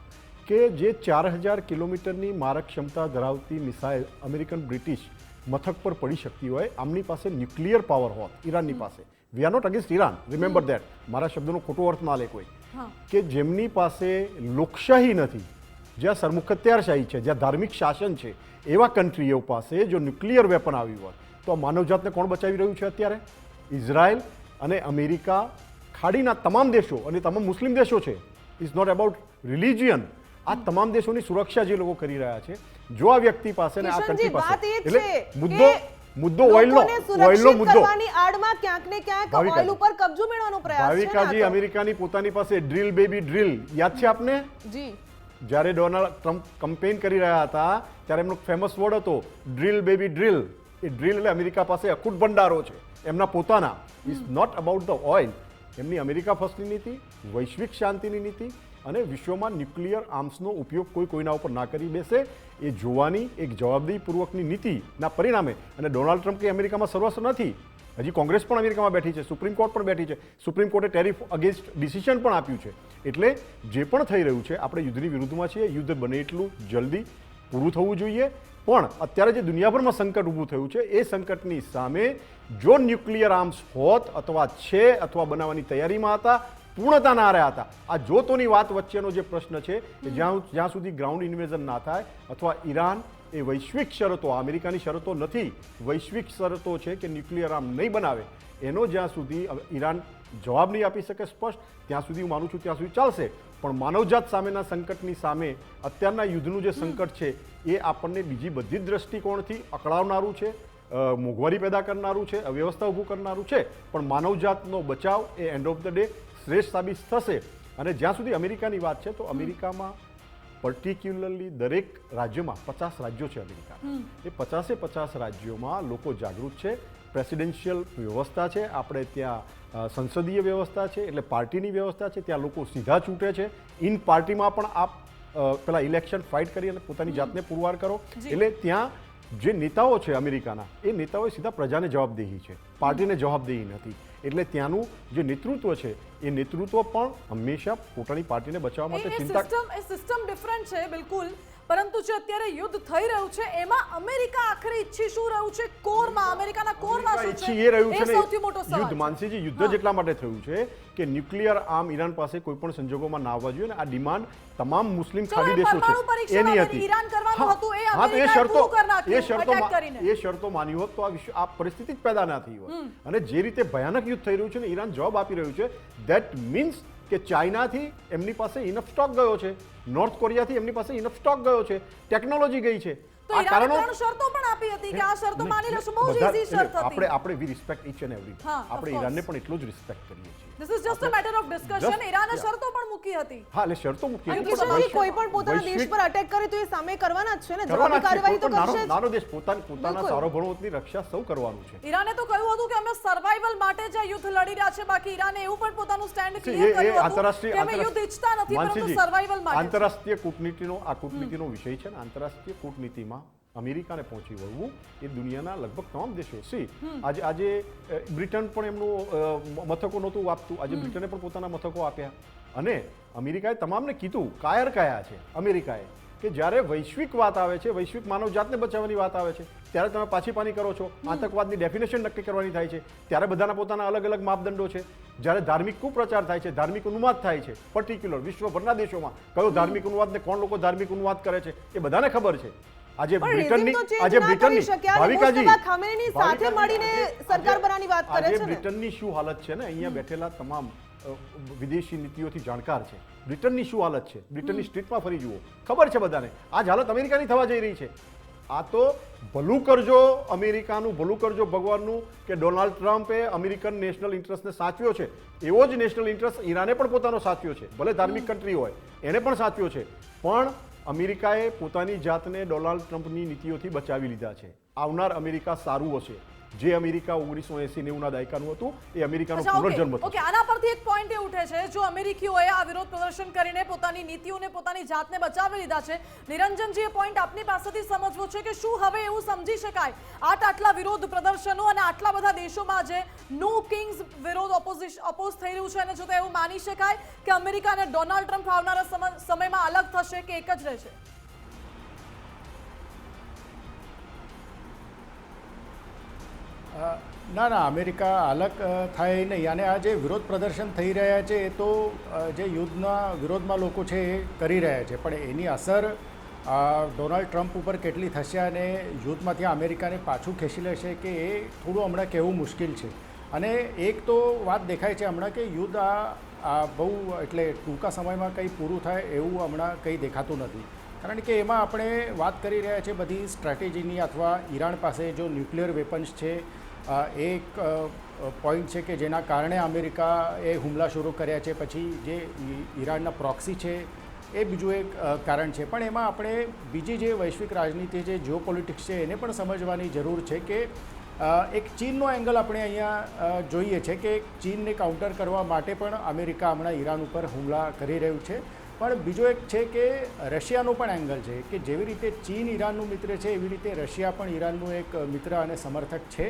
કે જે 4000 કિલોમીટરની મારક ક્ષમતા ધરાવતી મિસાઇલ અમેરિકન બ્રિટિશ મથક પર પડી શકતી હોય, આમની પાસે ન્યુક્લિયર પાવર હોત ઈરાનની પાસે. We are not against Iran, remember that. મારા શબ્દનો ખોટો અર્થ ના લે કોઈ. કે જેમની પાસે લોકશાહી નથી, જ્યાં સરમુખત્યારશાહી છે, જ્યાં ધાર્મિક શાસન છે, એવા કન્ટ્રીઓ પાસે જો ન્યુક્લિયર વેપન આવ્યું હોત તો માનવજાતને કોણ બચાવી રહ્યું છે અત્યારે? ઇઝરાયલ અને અમેરિકા, ખાડીના તમામ દેશો અને તમામ મુસ્લિમ દેશો છે. Is not about religion. આ તમામ દેશોની સુરક્ષા જે લોકો કરી રહ્યા છે, જો આ વ્યક્તિ પાસે ને આ કન્ટ્રી પાસે, એટલે મુદ્દો ઓઇલનો મુદ્દો આડમાં ક્યાંક ને ક્યાંક ઓઇલ ઉપર કબજો મેળવવાનો પ્રયાસ છે. ભાવિકાજી, અમેરિકાની પોતાની પાસે ડ્રીલ બેબી ડ્રીલ યાદ છે આપને? જી. જ્યારે ડોનાલ્ડ ટ્રમ્પ કેમ્પેઇન કરી રહ્યા હતા ત્યારે એમનો ફેમસ વર્ડ હતો ડ્રીલ બેબી ડ્રીલ. એ ડ્રીલ એટલે અમેરિકા પાસે અખૂટ ભંડારો છે એમના પોતાના. It's not about the oil. એમની અમેરિકા ફર્સ્ટની નીતિ, વૈશ્વિક શાંતિની નીતિ અને વિશ્વમાં ન્યુક્લિયર આર્મ્સનો ઉપયોગ કોઈના ઉપર ના કરી બેસે એ જોવાની એક જવાબદારીપૂર્વકની નીતિના પરિણામે. અને ડોનાલ્ડ ટ્રમ્પ કે અમેરિકામાં સર્વસ્વ નથી. હજી કોંગ્રેસ પણ અમેરિકામાં બેઠી છે, સુપ્રીમ કોર્ટ પણ બેઠી છે, સુપ્રીમ કોર્ટે ટેરિફ અગેન્સ્ટ ડિસિઝન પણ આપ્યું છે. એટલે જે પણ થઈ રહ્યું છે આપણે યુદ્ધની વિરુદ્ધમાં છીએ. યુદ્ધ બને એટલું જલ્દી પૂરું થવું જોઈએ. પણ અત્યારે જે દુનિયાભરમાં સંકટ ઊભું થયું છે એ સંકટની સામે જો ન્યુક્લિયર આર્મ્સ હોત અથવા છે અથવા બનાવવાની તૈયારીમાં હતા, પૂર્ણતા ના રહ્યા હતા, આ જોતોની વાત વચ્ચેનો જે પ્રશ્ન છે કે જ્યાં સુધી ગ્રાઉન્ડ ઇન્વેઝન ના થાય અથવા ઈરાન એ વૈશ્વિક શરતો, અમેરિકાની શરતો નથી, વૈશ્વિક શરતો છે કે ન્યુક્લિયર આર્મ નહીં બનાવે, એનો જ્યાં સુધી ઈરાન જવાબ નહીં આપી શકે સ્પષ્ટ, ત્યાં સુધી હું માનું છું ત્યાં સુધી ચાલશે. પણ માનવજાત સામેના સંકટની સામે અત્યારના યુદ્ધનું જે સંકટ છે એ આપણને બીજી બધી જ દ્રષ્ટિકોણથી અકળાવનારું છે, મોંઘવારી પેદા કરનારું છે, અવ્યવસ્થા ઊભું કરનારું છે. પણ માનવજાતનો બચાવ એ એન્ડ ઓફ ધ ડે શ્રેષ્ઠ સાબિત થશે. અને જ્યાં સુધી અમેરિકાની વાત છે તો અમેરિકામાં પર્ટિક્યુલરલી દરેક રાજ્યમાં 50 રાજ્યો છે અમેરિકાના. એ 50 રાજ્યોમાં લોકો જાગૃત છે. પ્રેસિડેન્શિયલ વ્યવસ્થા છે, આપણે ત્યાં સંસદીય વ્યવસ્થા છે, એટલે પાર્ટીની વ્યવસ્થા છે. ત્યાં લોકો સીધા ચૂંટે છે. ઇન પાર્ટીમાં પણ આપ પેલા ઇલેક્શન ફાઇટ કરી અને પોતાની જાતને પુરવાર કરો. એટલે ત્યાં જે નેતાઓ છે અમેરિકાના, એ નેતાઓએ સીધા પ્રજાને જવાબદેહી છે, પાર્ટીને જવાબદેહી નથી. એટલે ત્યાંનું જે નેતૃત્વ છે એ નેતૃત્વ પણ હંમેશા પોતાની પાર્ટીને બચાવવા માટે ચિંતા. એ સિસ્ટમ ડિફરન્ટ છે બિલકુલ, પરંતુ જે અત્યારે યુદ્ધ થઈ રહ્યું છે એમાં અમેરિકા આખરે ઈચ્છી શું રહ્યું છે? કોરમાં, અમેરિકાના કોરમાં શું છે? ઈચ્છી એ રહ્યું છે સૌથી મોટો સવાલ યુદ્ધ, છે. માનસીજી, યુદ્ધ જેટલા માટે થયું છે કે ન્યુક્લિયર આર્મ ઈરાન પાસે કોઈ પણ સંજોગોમાં ના આવવા જોઈએ. અને આ ડિમાન્ડ તમામ મુસ્લિમ ખાડી દેશો છે એની હતી. ઈરાન કરવાનું હતું એ હા, તો એ અમેરિકાએ શરતો પૂરું કરી નાખ્યું, attack કરીને. એ શરતો માની હોત તો આ પરિસ્થિતિ જ પેદા ના થઈ હોત. અને જે રીતે ભયાનક યુદ્ધ થઈ રહ્યું છે ને ઈરાન જવાબ આપી રહ્યું છે, ધેટ મીન્સ કે ચાઇનાથી એમની પાસે ઇનફ સ્ટોક ગયો છે, નોર્થ કોરિયાથી એમની પાસે ઇનફ સ્ટોક ગયો છે, ટેકનોલોજી ગઈ છે. તો ઈરાને 3 શરતો પણ આપી હતી કે આ શરતો માની લેશું. બહુ જ ઈઝી શરત હતી. આપણે we respect each and every. હા, of આપણે course. ઈરાનને પણ એટલું જ રિસ્પેક્ટ કરીએ છીએ. This is just a matter of discussion. ઈરાને શરતો પણ મૂકી હતી. હા, એટલે શરતો મૂકી અને છે. કિશોરજી, કોઈ પણ પોતાના દેશ પર અટેક કરે તો એ સામે કરવાના જ છે ને, જવાબી કાર્યવાહી તો કરશે જ. નાનો દેશ પોતાના બિલકુલ. સાર્વભૌમત્વની રક્ષા સૌ કરવાનું છે. ઈરાને તો કહ્યું હતું કે અમે સર્વાઇવલ માટે જ આ યુદ્ધ લડી રહ્યા છે. બાકી ઈરાને એવું પણ પોતાનું સ્ટેન્ડ એ ક્લિયર કર્યું હતું આંતરરાષ્ટ્રીય કે અમે યુદ્ધ ઈચ્છતા નથી, પરંતુ માનસીજી, સર્વાઇવલ માટે છે. આંતરરાષ્ટ્રીય કૂટનીતિનો વિષય છે ને. આંતરરાષ્ટ્રીય કૂટનીતિમાં અમેરિકાને પહોંચી વળવું એ દુનિયાના લગભગ તમામ દેશો. આજે બ્રિટન પણ એમનું મથકો નહોતું આપતું, આજે બ્રિટને પણ પોતાના મથકો આપ્યા. અને અમેરિકાએ તમામને કીધું, કાયર કયા છે અમેરિકાએ, કે જ્યારે વૈશ્વિક વાત આવે છે, વૈશ્વિક માનવજાતને બચાવવાની વાત આવે છે, ત્યારે તમે પાછી કરો છો. આતંકવાદની ડેફિનેશન નક્કી કરવાની થાય છે, ત્યારે બધાના પોતાના અલગ અલગ માપદંડો છે. જ્યારે ધાર્મિક કુપ્રચાર થાય છે, ધાર્મિક ઉન્માદ થાય છે, પર્ટિક્યુલર વિશ્વભરના દેશોમાં કયો ધાર્મિક ઉન્માદ ને કોણ લોકો ધાર્મિક ઉન્માદ કરે છે એ બધાને ખબર છે. આજે બ્રિટનની ભાવિકાજી સાથે મળીને સરકાર બનાવવાની વાત કરે આજે છે ને. બ્રિટનની શું હાલત છે ને, અહીંયા બેઠેલા તમામ વિદેશી નીતિઓથી જાણકાર છે. બ્રિટનની શું હાલત છે, બ્રિટનની સ્ટ્રીટમાં ફરી જુઓ, ખબર છે બધાને. આજ હાલત અમેરિકાની થવા જઈ રહી છે. આ તો ભલું કરજો અમેરિકાનું, ભલું કરજો ભગવાનનું કે ડોનાલ્ડ ટ્રમ્પે અમેરિકન નેશનલ ઇન્ટરેસ્ટને સાચવ્યો છે. એવો જ નેશનલ ઇન્ટરેસ્ટ ઈરાને પણ પોતાનો સાચવ્યો છે. ભલે ધાર્મિક કન્ટ્રી હોય, એને પણ સાચવ્યો છે. પણ અમેરિકાએ પોતાની જાતને ડોનાલ્ડ ટ્રમ્પની નીતિઓથી બચાવી લીધા છે. આવનાર અમેરિકા સારું હશે. જે અમેરિકા 1980-90ના દાયકાનું હતું એ અમેરિકાનો પુનર્જન્મ થશે. ઓકે, આના પરથી એક પોઈન્ટ એ ઉઠે છે, જો અમેરિકીઓએ આ વિરોધ પ્રદર્શન કરીને પોતાની નીતિઓને, પોતાની જાતને બચાવી લીધા છે, નિરંજનજી, એ પોઈન્ટ આપની પાસેથી સમજવો છે કે શું હવે એવું સમજી શકાય આટલા વિરોધ પ્રદર્શનો અને આટલા બધા દેશોમાં જે નો કિંગ્સ વિરોધ ઓપોઝ થઈ રહ્યું છે, અને જો તો એવું માની શકાય કે અમેરિકા અને ડોનાલ્ડ ટ્રમ્પ આવનારા સમયમાં અલગ થશે કે એક જ રહેશે? ના, અમેરિકા અલગ થાય નહીં. અને આ જે વિરોધ પ્રદર્શન થઈ રહ્યા છે એ તો જે યુદ્ધના વિરોધમાં લોકો છે એ કરી રહ્યા છે, પણ એની અસર ડોનાલ્ડ ટ્રમ્પ ઉપર કેટલી થશે અને યુદ્ધમાંથી અમેરિકાને પાછું ખેંચી લેશે કે એ થોડું હમણાં કહેવું મુશ્કેલ છે. અને એક તો વાત દેખાય છે હમણાં કે યુદ્ધ આ બહુ એટલે ટૂંકા સમયમાં કંઈ પૂરું થાય એવું હમણાં કંઈ દેખાતું નથી. કારણ કે એમાં આપણે વાત કરી રહ્યા છીએ બધી સ્ટ્રેટેજીની, અથવા ઈરાન પાસે જો ન્યુક્લિયર વેપન્સ છે એક પોઈન્ટ છે કે જેના કારણે અમેરિકાએ હુમલા શરૂ કર્યા છે. પછી જે ઈરાનના પ્રોક્સી છે એ બીજું એક કારણ છે. પણ એમાં આપણે બીજી જે વૈશ્વિક રાજનીતિ છે, જીઓપોલિટિક્સ છે, એને પણ સમજવાની જરૂર છે કે એક ચીનનો એંગલ આપણે અહીંયા જોઈએ છે કે ચીનને કાઉન્ટર કરવા માટે પણ અમેરિકા હમણાં ઈરાન ઉપર હુમલા કરી રહ્યું છે. પણ બીજો એક છે કે રશિયાનો પણ એંગલ છે કે જેવી રીતે ચીન ઈરાનનું મિત્ર છે એવી રીતે રશિયા પણ ઈરાનનું એક મિત્ર અને સમર્થક છે.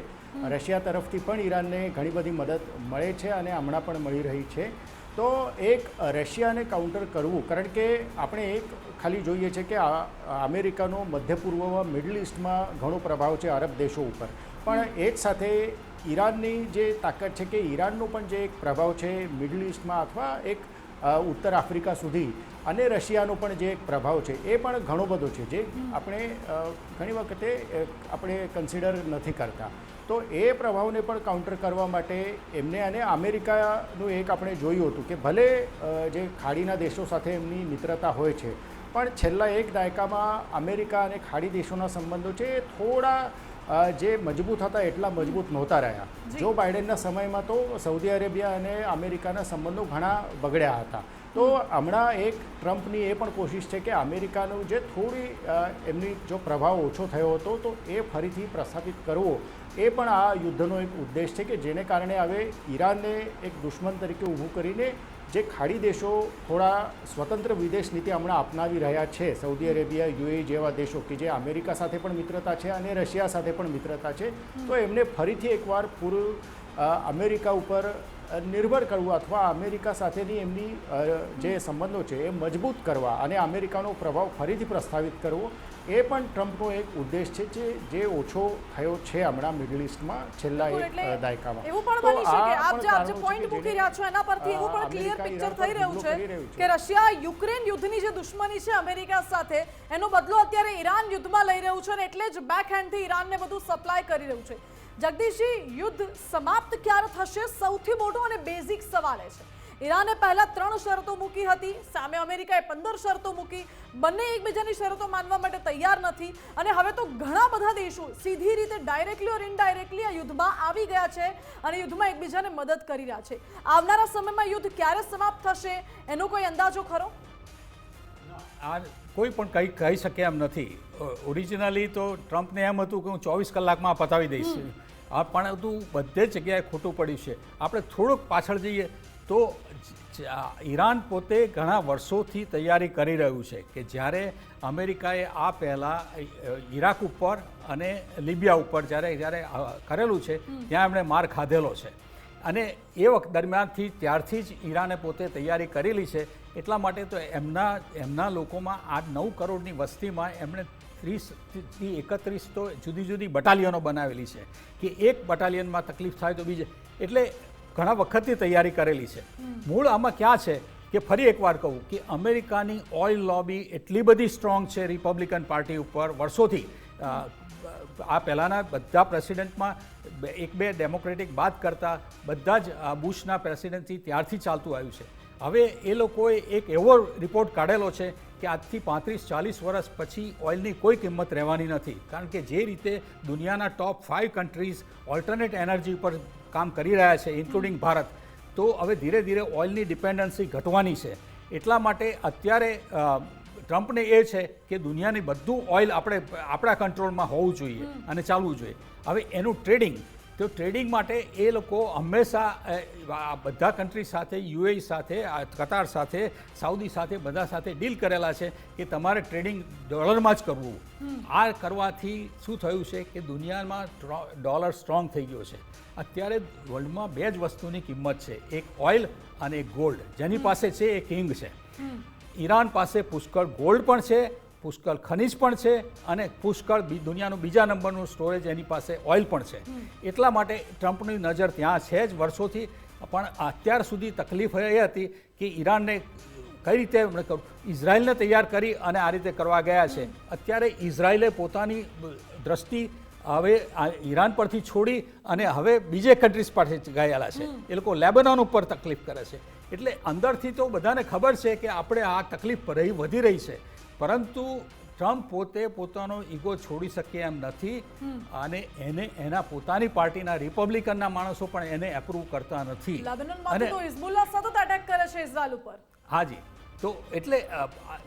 રશિયા તરફથી પણ ઈરાનને ઘણી બધી મદદ મળે છે અને હમણાં પણ મળી રહી છે. તો એક રશિયાને કાઉન્ટર કરવું, કારણ કે આપણે એક ખાલી જોઈએ છે કે અમેરિકાનો મધ્ય પૂર્વમાં મિડલ ઇસ્ટમાં ઘણો પ્રભાવ છે અરબ દેશો ઉપર, પણ એ જ સાથે ઈરાનની જે તાકાત છે કે ઈરાનનો પણ જે એક પ્રભાવ છે મિડલ ઇસ્ટમાં અથવા એક ઉત્તર આફ્રિકા સુધી, અને રશિયાનો પણ જે એક પ્રભાવ છે એ પણ ઘણો બધો છે જે આપણે ઘણી વખતે આપણે કન્સિડર નથી કરતા. તો એ પ્રભાવને પણ કાઉન્ટર કરવા માટે એમને અને અમેરિકાનું એક આપણે જોયું હતું કે ભલે જે ખાડીના દેશો સાથે એમની મિત્રતા હોય છે, પણ છેલ્લા એક દાયકામાં અમેરિકા અને ખાડી દેશોના સંબંધો છે એ થોડા જે મજબૂત હતા એટલા મજબૂત નહોતા રહ્યા. જો બાઇડનના સમયમાં તો સાઉદી અરેબિયા અને અમેરિકાના સંબંધો ઘણા બગડ્યા હતા. તો હમણાં એક ટ્રમ્પની એ પણ કોશિશ છે કે અમેરિકાનું જે થોડી એમની જો પ્રભાવ ઓછો થયો હતો તો એ ફરીથી પ્રસ્થાપિત કરવો, એ પણ આ યુદ્ધનો એક ઉદ્દેશ છે કે જેને કારણે હવે ઈરાનને એક દુશ્મન તરીકે ઊભું કરીને જે ખાડી દેશો થોડા સ્વતંત્ર વિદેશ નીતિ હમણાં અપનાવી રહ્યા છે, સાઉદી અરેબિયા, યુએઈ જેવા દેશો કે જે અમેરિકા સાથે પણ મિત્રતા છે અને રશિયા સાથે પણ મિત્રતા છે, તો એમને ફરીથી એકવાર પૂરું અમેરિકા ઉપર નિર્ભર કરવું અથવા અમેરિકા સાથેની એમની જે સંબંધો છે એ મજબૂત કરવા અને અમેરિકાનો પ્રભાવ ફરીથી પ્રસ્થાપિત કરવો, એ પણ ટ્રમ્પનો એક ઉદ્દેશ છે જે ઓછો થયો છે હમણાં મિડલ ઇસ્ટમાં છેલ્લા એક દાયકામાં. એવું પણ બની શકે આપ જે પોઈન્ટ મૂકી રહ્યા છો એના પરથી એવું પણ ક્લિયર પિક્ચર થઈ રહ્યું છે કે રશિયા યુક્રેન યુદ્ધની જે દુશ્મની છે અમેરિકા સાથે એનો બદલો અત્યારે ઈરાન યુદ્ધમાં લઈ રહ્યું છે અને એટલે જ બેક હેન્ડથી ઈરાનને બધું સપ્લાય કરી રહ્યું છે. જગદીશજી, યુદ્ધ સમાપ્ત ક્યારે થશે? સૌથી મોટો અને બેઝિક સવાલ એ છે. ઈરાને પહેલા 3 શરતો મૂકી હતી, સામે અમેરિકાએ 15 શરતો મૂકી, બંને એકબીજાની શરતો માનવા માટે તૈયાર નથી અને હવે તો ઘણા બધા દેશો સીધી રીતે ડાયરેક્ટલી ઓર ઇનડાયરેક્ટલી આ યુદ્ધમાં આવી ગયા છે અને યુદ્ધમાં એકબીજાને મદદ કરી રહ્યા છે. આવનારા સમયમાં યુદ્ધ ક્યારે સમાપ્ત થશે એનો કોઈ અંદાજો ખરો? આ કોઈ પણ કંઈ કહી શકે એમ નથી. ઓરિજિનલી તો ટ્રમ્પને એમ હતું કે હું 24 કલાકમાં પતાવી દઈશ, પણ હતું બધે જ જગ્યાએ ખોટું પડ્યું છે. આપણે થોડુંક પાછળ જઈએ તો ઈરાન પોતે ઘણા વર્ષોથી તૈયારી કરી રહ્યું છે કે જ્યારે અમેરિકાએ આ પહેલાં ઈરાક ઉપર અને લિબિયા ઉપર જ્યારે કરેલું છે ત્યાં એમણે માર ખાધેલો છે અને એ વખત દરમિયાનથી ત્યારથી જ ઈરાને પોતે તૈયારી કરેલી છે. એટલા માટે તો એમના લોકોમાં આ 9 કરોડની વસ્તીમાં એમણે 30 થી 31 તો જુદી જુદી બટાલિયનો બનાવેલી છે કે એક બટાલિયનમાં તકલીફ થાય તો બીજે, એટલે ઘણા વખતથી તૈયારી કરેલી છે. મૂળ આમાં ક્યાં છે કે ફરી એકવાર કહું કે અમેરિકાની ઓઇલ લોબી એટલી બધી સ્ટ્રોંગ છે રિપબ્લિકન પાર્ટી ઉપર વર્ષોથી. આ પહેલાંના બધા પ્રેસિડેન્ટમાં 1-2 ડેમોક્રેટિક બાદ કરતાં બધા જ બુશના પ્રેસિડેન્ટથી ત્યારથી ચાલતું આવ્યું છે. હવે એ લોકોએ એક એવો રિપોર્ટ કાઢેલો છે કે આજથી 35-40 વર્ષ પછી ઓઇલની કોઈ કિંમત રહેવાની નથી, કારણ કે જે રીતે દુનિયાના ટોપ 5 કન્ટ્રીઝ ઓલ્ટરનેટ એનર્જી ઉપર કામ કરી રહ્યા છે ઇન્ક્લુડિંગ ભારત, તો હવે ધીરે ધીરે ઓઇલની ડિપેન્ડન્સી ઘટવાની છે. એટલા માટે અત્યારે ટ્રમ્પને એ છે કે દુનિયાની બધું ઓઇલ આપણા કંટ્રોલમાં હોવું જોઈએ અને ચાલવું જોઈએ. હવે એનું ટ્રેડિંગ માટે એ લોકો હંમેશા બધા કન્ટ્રી સાથે, યુએઈ સાથે, કતાર સાથે, સાઉદી સાથે, બધા સાથે ડીલ કરેલા છે કે તમારે ટ્રેડિંગ ડોલરમાં જ કરવું. આ કરવાથી શું થયું છે કે દુનિયામાં ડોલર સ્ટ્રોંગ થઈ ગયો છે. અત્યારે વર્લ્ડમાં 2 જ વસ્તુની કિંમત છે, એક ઓઇલ અને એક ગોલ્ડ. જેની પાસે છે એ કિંગ છે. ઈરાન પાસે પુષ્કળ ગોલ્ડ પણ છે, પુષ્કળ ખનિજ પણ છે અને પુષ્કળ દુનિયાનું બીજા નંબરનું સ્ટોરેજ એની પાસે ઓઇલ પણ છે. એટલા માટે ટ્રમ્પની નજર ત્યાં છે જ વર્ષોથી. પણ અત્યાર સુધી તકલીફ એ હતી કે ઈરાનને કઈ રીતે ઇઝરાયલને તૈયાર કરી અને આ રીતે કરવા ગયા છે. અત્યારે ઇઝરાયલે પોતાની દ્રષ્ટિ હવે ઈરાન પરથી છોડી અને હવે બીજે કન્ટ્રીઝ પાસે ગયેલા છે. એ લોકો લેબનોન ઉપર તકલીફ કરે છે. એટલે અંદરથી તો બધાને ખબર છે કે આપણે આ તકલીફ વધી રહી છે, પરંતુ ટ્રમ્પ પોતે પોતાનો ઈગો છોડી શકે એમ નથી અને એના પોતાની પાર્ટીના રિપબ્લિકનના માણસો પણ એને એપ્રૂવ કરતા નથી. લેબનોનમાં તો હિઝબુલ્લાહ સતત અટેક કરે છે ઇઝરાયલ ઉપર. હાજી, તો એટલે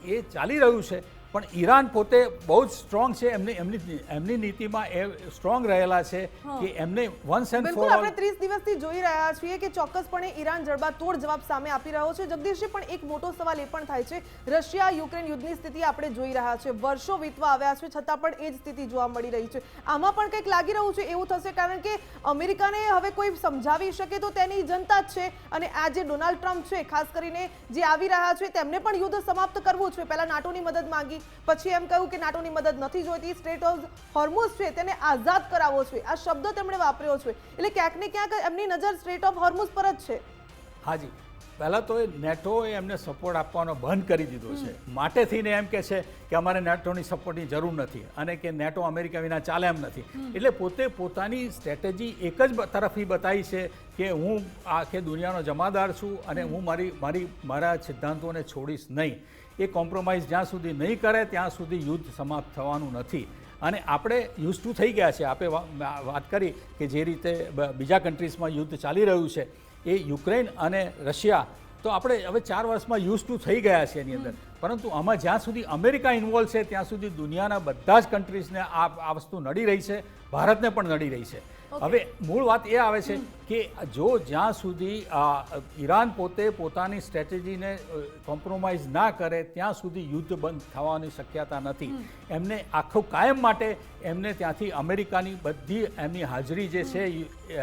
એ ચાલી રહ્યું છે. પણ ઈરાન પોતે બહુ જ સ્ટ્રોંગ છે, એમની નીતિમાં એ સ્ટ્રોંગ રહેલા છે કે એમને વન્સ એન્ડ બિલકુલ ફોર આપણે 30 દિવસથી જોઈ રહ્યા છીએ કે ચોક્કસપણે ઈરાન જડબાતોડ જવાબ સામે આપી રહ્યો છે. જગદીશજી, પણ એક મોટો સવાલ એ પણ થાય છે, રશિયા યુક્રેન યુદ્ધની સ્થિતિ આપણે જોઈ રહ્યા છે, વર્ષો વીતવા આવ્યા છે છતાં પણ એ જ સ્થિતિ જોવા મળી રહી છે. આમાં પણ કંઈક લાગી રહ્યું છે એવું થશે, કારણ કે અમેરિકાને હવે કોઈ સમજાવી શકે તો તેની જનતા જ છે, અને આ જે ડોનાલ્ડ ટ્રમ્પ છે ખાસ કરીને જે આવી રહ્યા છે તેમને પણ યુદ્ધ સમાપ્ત કરવું છે. પહેલા નાટોની મદદ માંગી, પછી એમ કહ્યું કે નાટોની મદદ નથી જોઈતી, સ્ટ્રેટ ઓફ હોર્મુઝ છે તેને આઝાદ કરાવવો છે, આ શબ્દ તેમણે વાપર્યો છે. એટલે ક્યાંક ને ક્યાંક એમની નજર સ્ટ્રેટ ઓફ હોર્મુઝ પર જ છે. હાજી, પહેલાં તો એ નેટોએ એમને સપોર્ટ આપવાનો બંધ કરી દીધો છે, માટે થઈને એમ કે છે કે અમારે નેટોની સપોર્ટની જરૂર નથી અને કે નેટો અમેરિકા વિના ચાલે એમ નથી. એટલે પોતે પોતાની સ્ટ્રેટેજી એક જ તરફી બતાવી છે કે હું આખે દુનિયાનો જમાદાર છું અને હું મારા સિદ્ધાંતોને છોડીશ નહીં. એ કોમ્પ્રોમાઇઝ જ્યાં સુધી નહીં કરે ત્યાં સુધી યુદ્ધ સમાપ્ત થવાનું નથી. અને આપણે યુઝ ટુ થઈ ગયા છે. આપણે વાત કરી કે જે રીતે બીજા કન્ટ્રીઝમાં યુદ્ધ ચાલી રહ્યું છે, એ યુક્રેન અને રશિયા, તો આપણે હવે 4 વર્ષમાં યુઝ ટુ થઈ ગયા છે એની અંદર. પરંતુ આમાં જ્યાં સુધી અમેરિકા ઇન્વોલ્વ છે ત્યાં સુધી દુનિયાના બધા જ કન્ટ્રીઝને આ વસ્તુ નડી રહી છે, ભારતને પણ નડી રહી છે. હવે મૂળ વાત એ આવે છે કે જો જ્યાં સુધી ઈરાન પોતે પોતાની સ્ટ્રેટેજીને કોમ્પ્રોમાઇઝ ના કરે ત્યાં સુધી યુદ્ધ બંધ થવાની શક્યતા નથી. એમને આખું કાયમ માટે એમને ત્યાંથી અમેરિકાની બધી એમની હાજરી જે છે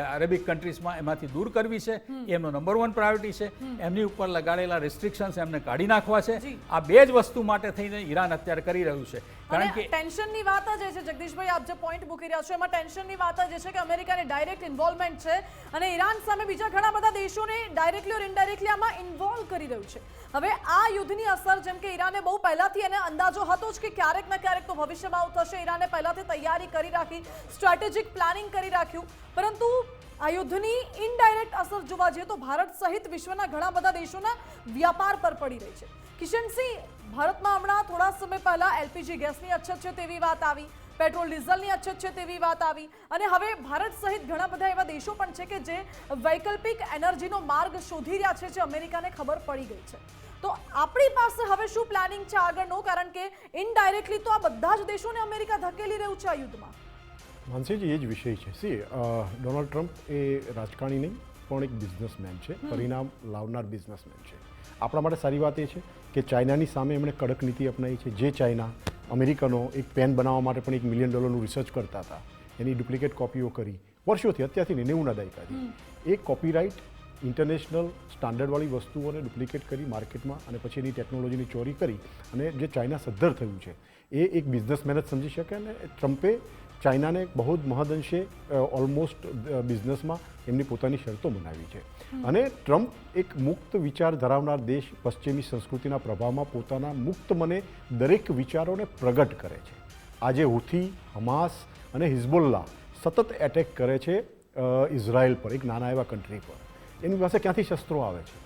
અરેબિક કન્ટ્રીઝમાં એમાંથી દૂર કરવી છે. એમનો નંબર 1 પ્રાયોરિટી છે. એમની ઉપર લગાડેલા રિસ્ટ્રિક્શન્સ એમને કાઢી નાખવા છે. આ બે જ વસ્તુ માટે થઈને ઈરાન અત્યારે કરી રહ્યું છે. કારણ કે ટેન્શનની વાત જ છે જગદીશભાઈ, આપ જે પોઈન્ટ મૂકી રહ્યા છો એમાં ટેન્શનની વાત જ છે કે અમેરિકાની ડાયરેક્ટ ઇન્વોલ્વમેન્ટ છે અને ઈરાન સામે બીજા ઘણા બધા દેશોને ડાયરેક્ટલી ઓર ઇનડાયરેક્ટલી આમાં ઇન્વોલ્વ કરી રહ્યું છે. હવે આ યુદ્ધની અસર, જેમ કે ઈરાને બહુ પહેલાથી એને અંદાજો હતો જ કે ક્યારેક ને ક્યારેક તો ભવિષ્યમાં આવું થશે, ઈરાને પહેલાથી તૈયારી કરી રાખી, સ્ટ્રેટેજિક પ્લાનિંગ કરી રાખ્યું, પરંતુ આ યુદ્ધની ઇનડાયરેક્ટ અસર જોવા જઈએ તો ભારત સહિત વિશ્વના ઘણા બધા દેશોના વ્યાપાર પર પડી રહી છે. કિશનસિંહ, ભારતમાં હમણાં થોડા સમય પહેલા એલપીજી ગેસની અછત છે તેવી વાત આવી, પેટ્રોલ ડીઝલની અછત છે તેવી વાત આવી, અને હવે ભારત સહિત ઘણા બધા એવા દેશો પણ છે કે જે વૈકલ્પિક એનર્જીનો માર્ગ શોધી રહ્યા છે, જે અમેરિકાને ખબર પડી ગઈ છે. તો આપણી પાસે હવે શું પ્લાનિંગ છે આગળનો, કારણ કે ઇનડાયરેક્ટલી તો આ બધા જ દેશોને અમેરિકા ધકેલી રહ્યું છે આ યુદ્ધમાં. માનસીજી, એ જ વિષય છે. ડોનાલ્ડ ટ્રમ્પ એ રાજકારણી નહીં પણ એક બિઝનેસમેન છે, પરિણામ લાવનાર બિઝનેસમેન છે. આપણા માટે સારી વાત એ છે કે ચાઇનાની સામે એમણે કડક નીતિ અપનાવી છે. જે ચાઇના અમેરિકનો એક પેન બનાવવા માટે પણ $1 મિલિયન રિસર્ચ કરતા હતા, એની ડુપ્લિકેટ કોપીઓ કરી વર્ષોથી, અત્યારથી 90ના દાયકાથી. એ કોપીરાઇટ ઇન્ટરનેશનલ સ્ટાન્ડર્ડવાળી વસ્તુઓને ડુપ્લિકેટ કરી માર્કેટમાં અને પછી એની ટેકનોલોજીની ચોરી કરી અને જે ચાઇના સદ્ધર થયું છે એ એક બિઝનેસમેન જ સમજી શકે. અને ટ્રમ્પે ચાઇનાને બહુ જ મહદઅંશે ઓલમોસ્ટ બિઝનેસમાં એમની પોતાની શરતો બનાવી છે. અને ટ્રમ્પ એક મુક્ત વિચાર ધરાવનાર દેશ પશ્ચિમી સંસ્કૃતિના પ્રભાવમાં પોતાના મુક્ત મને દરેક વિચારોને પ્રગટ કરે છે. આજે હુથી, હમાસ અને હિઝબુલ્લા સતત એટેક કરે છે ઇઝરાયલ પર, એક નાના એવા કન્ટ્રી પર. એની પાસે ક્યાંથી શસ્ત્રો આવે છે?